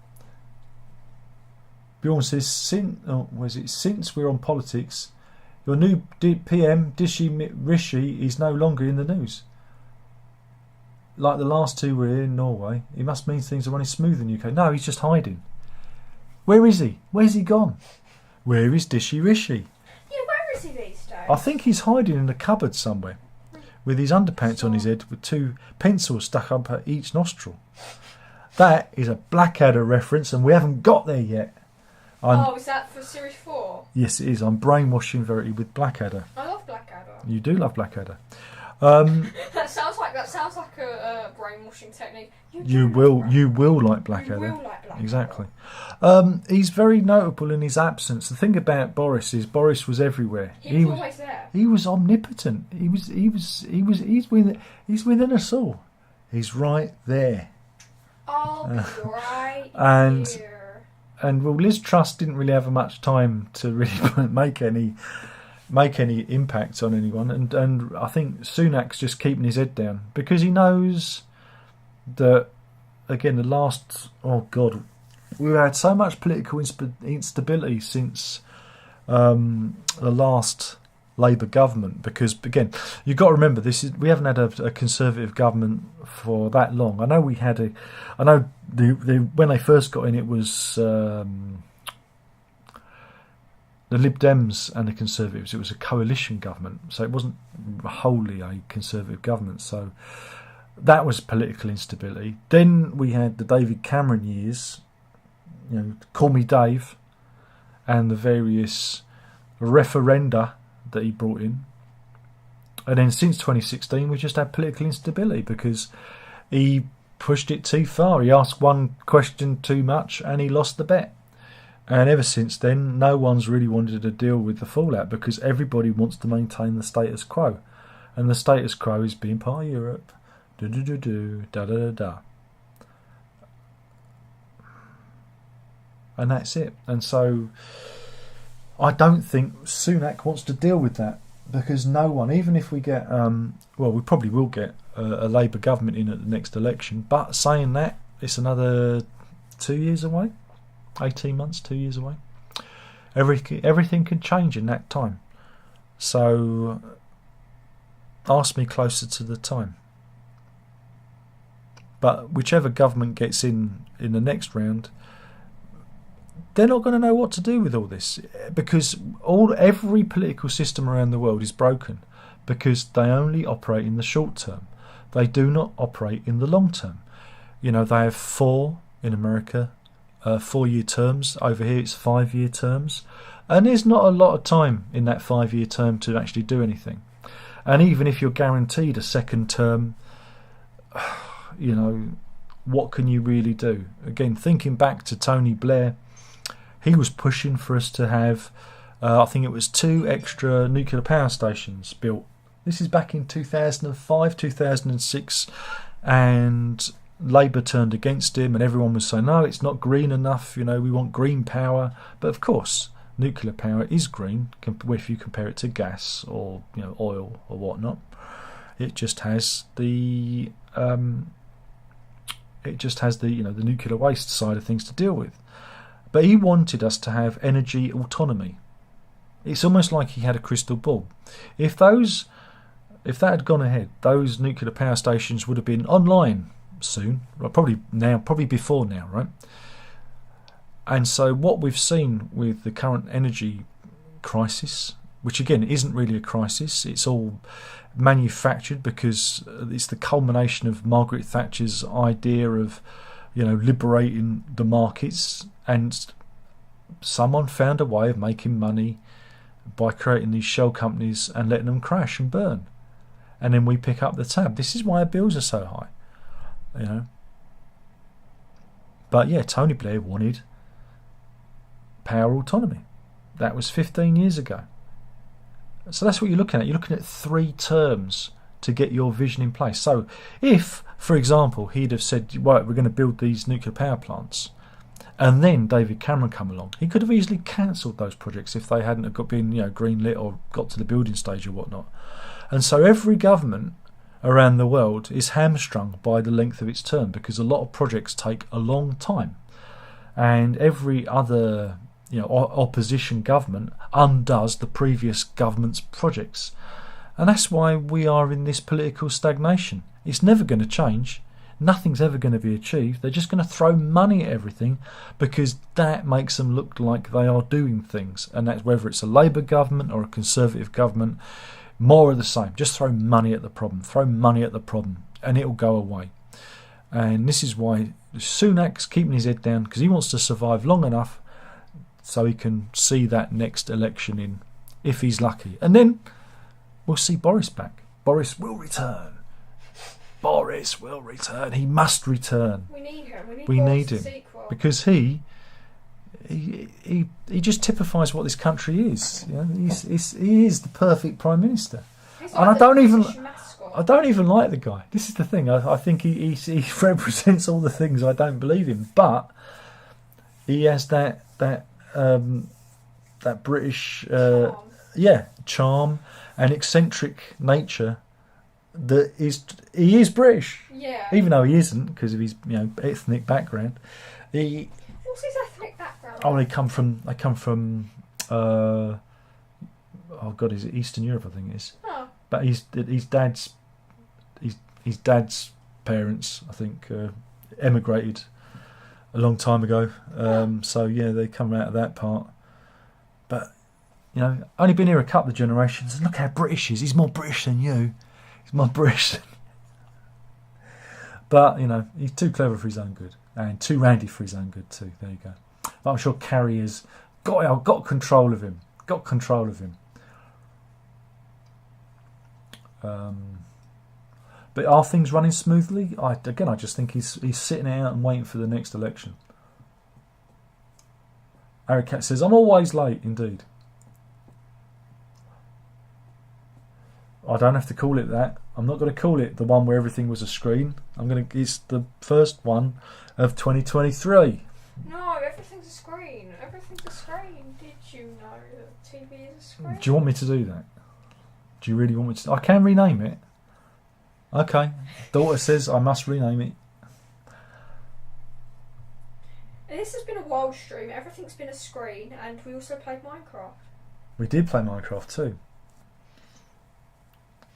Bjorn says, since we're on politics, your new PM, Dishi Rishi, is no longer in the news. Like the last two were in Norway, it must mean things are running smooth in the UK. No, he's just hiding. Where is he? Where's he gone? Where is Dishi Rishi? Yeah, where is he these days? I think he's hiding in a cupboard somewhere, with his underpants on his head, with 2 pencils stuck up at each nostril. That is a Blackadder reference, and we haven't got there yet. Is that for Series 4? Yes, it is. I'm brainwashing Verity with Blackadder. I love Blackadder. You do love Blackadder. That sounds like a brainwashing technique. You will like Blackadder. You will like Blackadder. Exactly. He's very notable in his absence. The thing about Boris is Boris was everywhere. He was always there. He was omnipotent. He's within us all. He's right there. I'll be right and here. And well, Liz Truss didn't really have much time to really make any impact on anyone, and I think Sunak's just keeping his head down because he knows that again we've had so much political instability since the last Labour government, because again you've got to remember we haven't had a Conservative government for that long. I know when they first got in, it was the Lib Dems and the Conservatives. It was a coalition government, so it wasn't wholly a Conservative government. So that was political instability. Then we had the David Cameron years, Call Me Dave, and the various referenda that he brought in. And then since 2016, we just had political instability because he pushed it too far. He asked one question too much and he lost the bet. And ever since then, no one's really wanted to deal with the fallout because everybody wants to maintain the status quo. And the status quo is being part of Europe. Da-da-da-da. And that's it. And so I don't think Sunak wants to deal with that because no one, even if we get, well, we probably will get a Labour government in at the next election. But saying that, it's another 2 years away. 18 months, 2 years away. Everything can change in that time. So ask me closer to the time. But whichever government gets in the next round, they're not going to know what to do with all this because every political system around the world is broken because they only operate in the short term. They do not operate in the long term. You know, they have 4 in America. 4-year terms. Over here it's 5-year terms, and there's not a lot of time in that 5-year term to actually do anything. And even if you're guaranteed a second term, you know, what can you really do? Again, thinking back to Tony Blair, he was pushing for us to have I think it was 2 extra nuclear power stations built. This is back in 2005, 2006, and Labour turned against him and everyone was saying, no, it's not green enough, you know, we want green power. But of course, nuclear power is green if you compare it to gas or, you know, oil or whatnot. It just has the you know, the nuclear waste side of things to deal with. But he wanted us to have energy autonomy. It's almost like he had a crystal ball. If that had gone ahead, those nuclear power stations would have been online soon, probably before now, right? And so what we've seen with the current energy crisis, which again isn't really a crisis, it's all manufactured because it's the culmination of Margaret Thatcher's idea of, you know, liberating the markets, and someone found a way of making money by creating these shell companies and letting them crash and burn, and then we pick up the tab. This is why our bills are so high. You know, but yeah, Tony Blair wanted power autonomy. That was 15 years ago. So that's what you're looking at. You're looking at 3 terms to get your vision in place. So if, for example, he'd have said, right, we're going to build these nuclear power plants, and then David Cameron come along, he could have easily cancelled those projects if they hadn't been, you know, greenlit or got to the building stage or whatnot. And so every government around the world is hamstrung by the length of its term because a lot of projects take a long time, and every other, you know, opposition government undoes the previous government's projects. And that's why we are in this political stagnation. It's never going to change. Nothing's ever going to be achieved. They're just going to throw money at everything because that makes them look like they are doing things. And that's whether it's a Labour government or a Conservative government, more of the same. Just throw money at the problem. Throw money at the problem and it'll go away. And this is why Sunak's keeping his head down, because he wants to survive long enough so he can see that next election in, if he's lucky. And then we'll see Boris back. Boris will return. Boris will return. He must return. We need him. We need him sequel. because he just typifies what this country is. You know, he is the perfect prime minister. He's And like I don't even like like the guy. This is the thing. I think he represents all the things I don't believe in, but he has that British charm and eccentric nature that he is British. Yeah. Even though he isn't, because of his, you know, ethnic background. What's his ethnic background? They come from oh god, is it Eastern Europe? I think it is. Oh. But his dad's parents, I think, emigrated a long time ago. So yeah, they come out of that part. But you know, only been here a couple of generations. And look how British he is. He's more British than you. He's more British. But you know, he's too clever for his own good, and too randy for his own good too. There you go. But I'm sure Carrie has got control of him. Got control of him. But are things running smoothly? I just think he's sitting out and waiting for the next election. Aricat says, I'm always late, indeed. I don't have to call it that. I'm not going to call it the one where everything was a screen. It's the first one of 2023. No, everything's a screen. Everything's a screen. Did you know that TV is a screen? Do you want me to do that? Do you really want me to? I can rename it. Okay. Daughter says I must rename it. And this has been a wild stream. Everything's been a screen, and we also played Minecraft. We did play Minecraft too.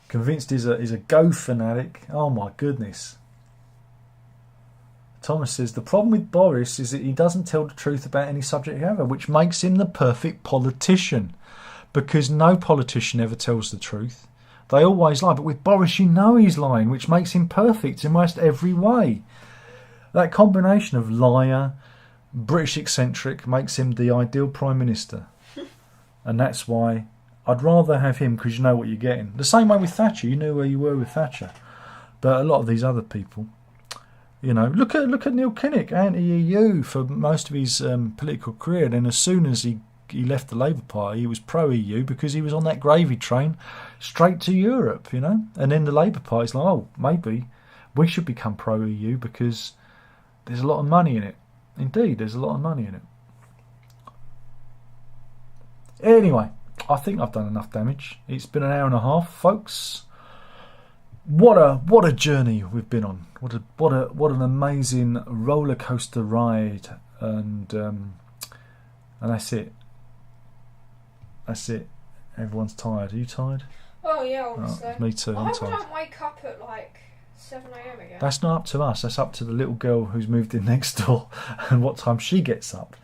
Convinced is a Go fanatic. Oh my goodness. Thomas says the problem with Boris is that he doesn't tell the truth about any subject ever, which makes him the perfect politician. Because no politician ever tells the truth. They always lie. But with Boris, you know he's lying, which makes him perfect in almost every way. That combination of liar, British eccentric, makes him the ideal Prime Minister. And that's why I'd rather have him, because you know what you're getting. The same way with Thatcher. You knew where you were with Thatcher. But a lot of these other people, you know, look at Neil Kinnock, anti-EU for most of his political career. Then as soon as he left the Labour Party, he was pro-EU because he was on that gravy train straight to Europe, you know. And then the Labour Party's like, oh, maybe we should become pro-EU because there's a lot of money in it. Indeed, there's a lot of money in it. Anyway, I think I've done enough damage. It's been an hour and a half, folks. What a journey we've been on. What an amazing roller coaster ride, and that's it. That's it. Everyone's tired. Are you tired? Oh yeah, obviously. Oh, me too. I I'm hope I tired. don't wake up at like 7 AM again. That's not up to us. That's up to the little girl who's moved in next door and what time she gets up.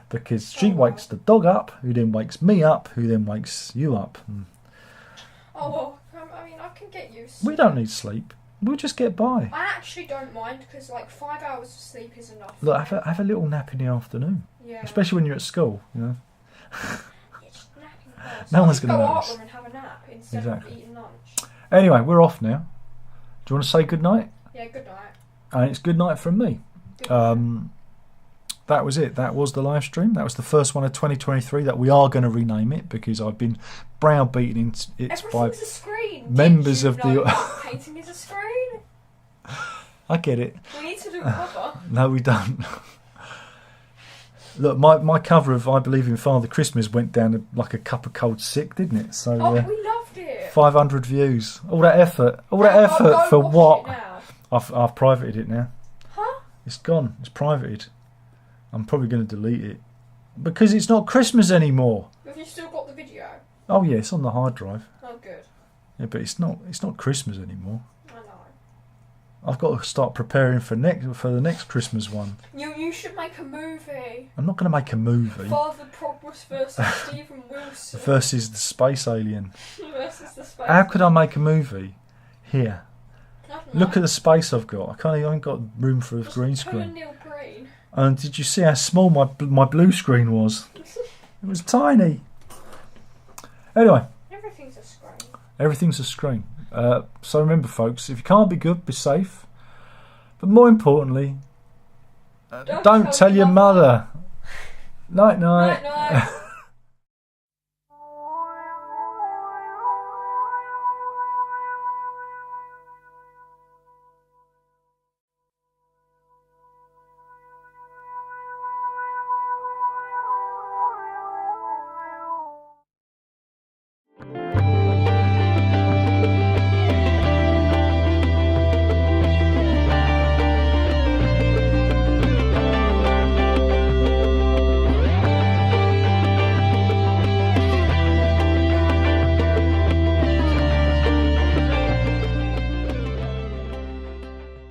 Because she wakes the dog up, who then wakes me up, who then wakes you up. Oh well, I mean, I can get used. We don't need sleep. We'll just get by. I actually don't mind because like 5 hours of sleep is enough. Look, have a little nap in the afternoon. Yeah. Especially when you're at school, you know. Yeah, just napping first. No I'll one's just gonna go notice. out there and have a nap instead Exactly. of eating lunch. Anyway, we're off now. Do you want to say good night? Yeah, good night. And it's good night from me. Good night. That was it. That was the live stream. That was the first one of 2023 that we are going to rename it because I've been browbeaten it by Everything's a screen. members Did you of the- know that painting is a screen. I get it. We need to do a cover. No, we don't. Look, my cover of I Believe in Father Christmas went down like a cup of cold sick, didn't it? So Oh, we loved it. 500 views. All that effort. All that I'll effort go for watch what? it now. I've privated it now. Huh? It's gone. It's privated. I'm probably going to delete it because it's not Christmas anymore. Have you still got the video? Oh yeah, it's on the hard drive. Oh, good. Yeah, but it's not Christmas anymore. I know. I've got to start preparing for the next Christmas one. You should make a movie. I'm not going to make a movie Father Progress versus Stephen Wilson versus the space alien. versus the space. How could I make a movie? Here, I don't know. look at the space I've got. I haven't got room for a Just green put screen. a Neil Green. And did you see how small my blue screen was? It was tiny. Anyway, Everything's a screen. everything's a screen. So remember, folks, if you can't be good, be safe. But more importantly, don't tell your mother. Night night. Night night.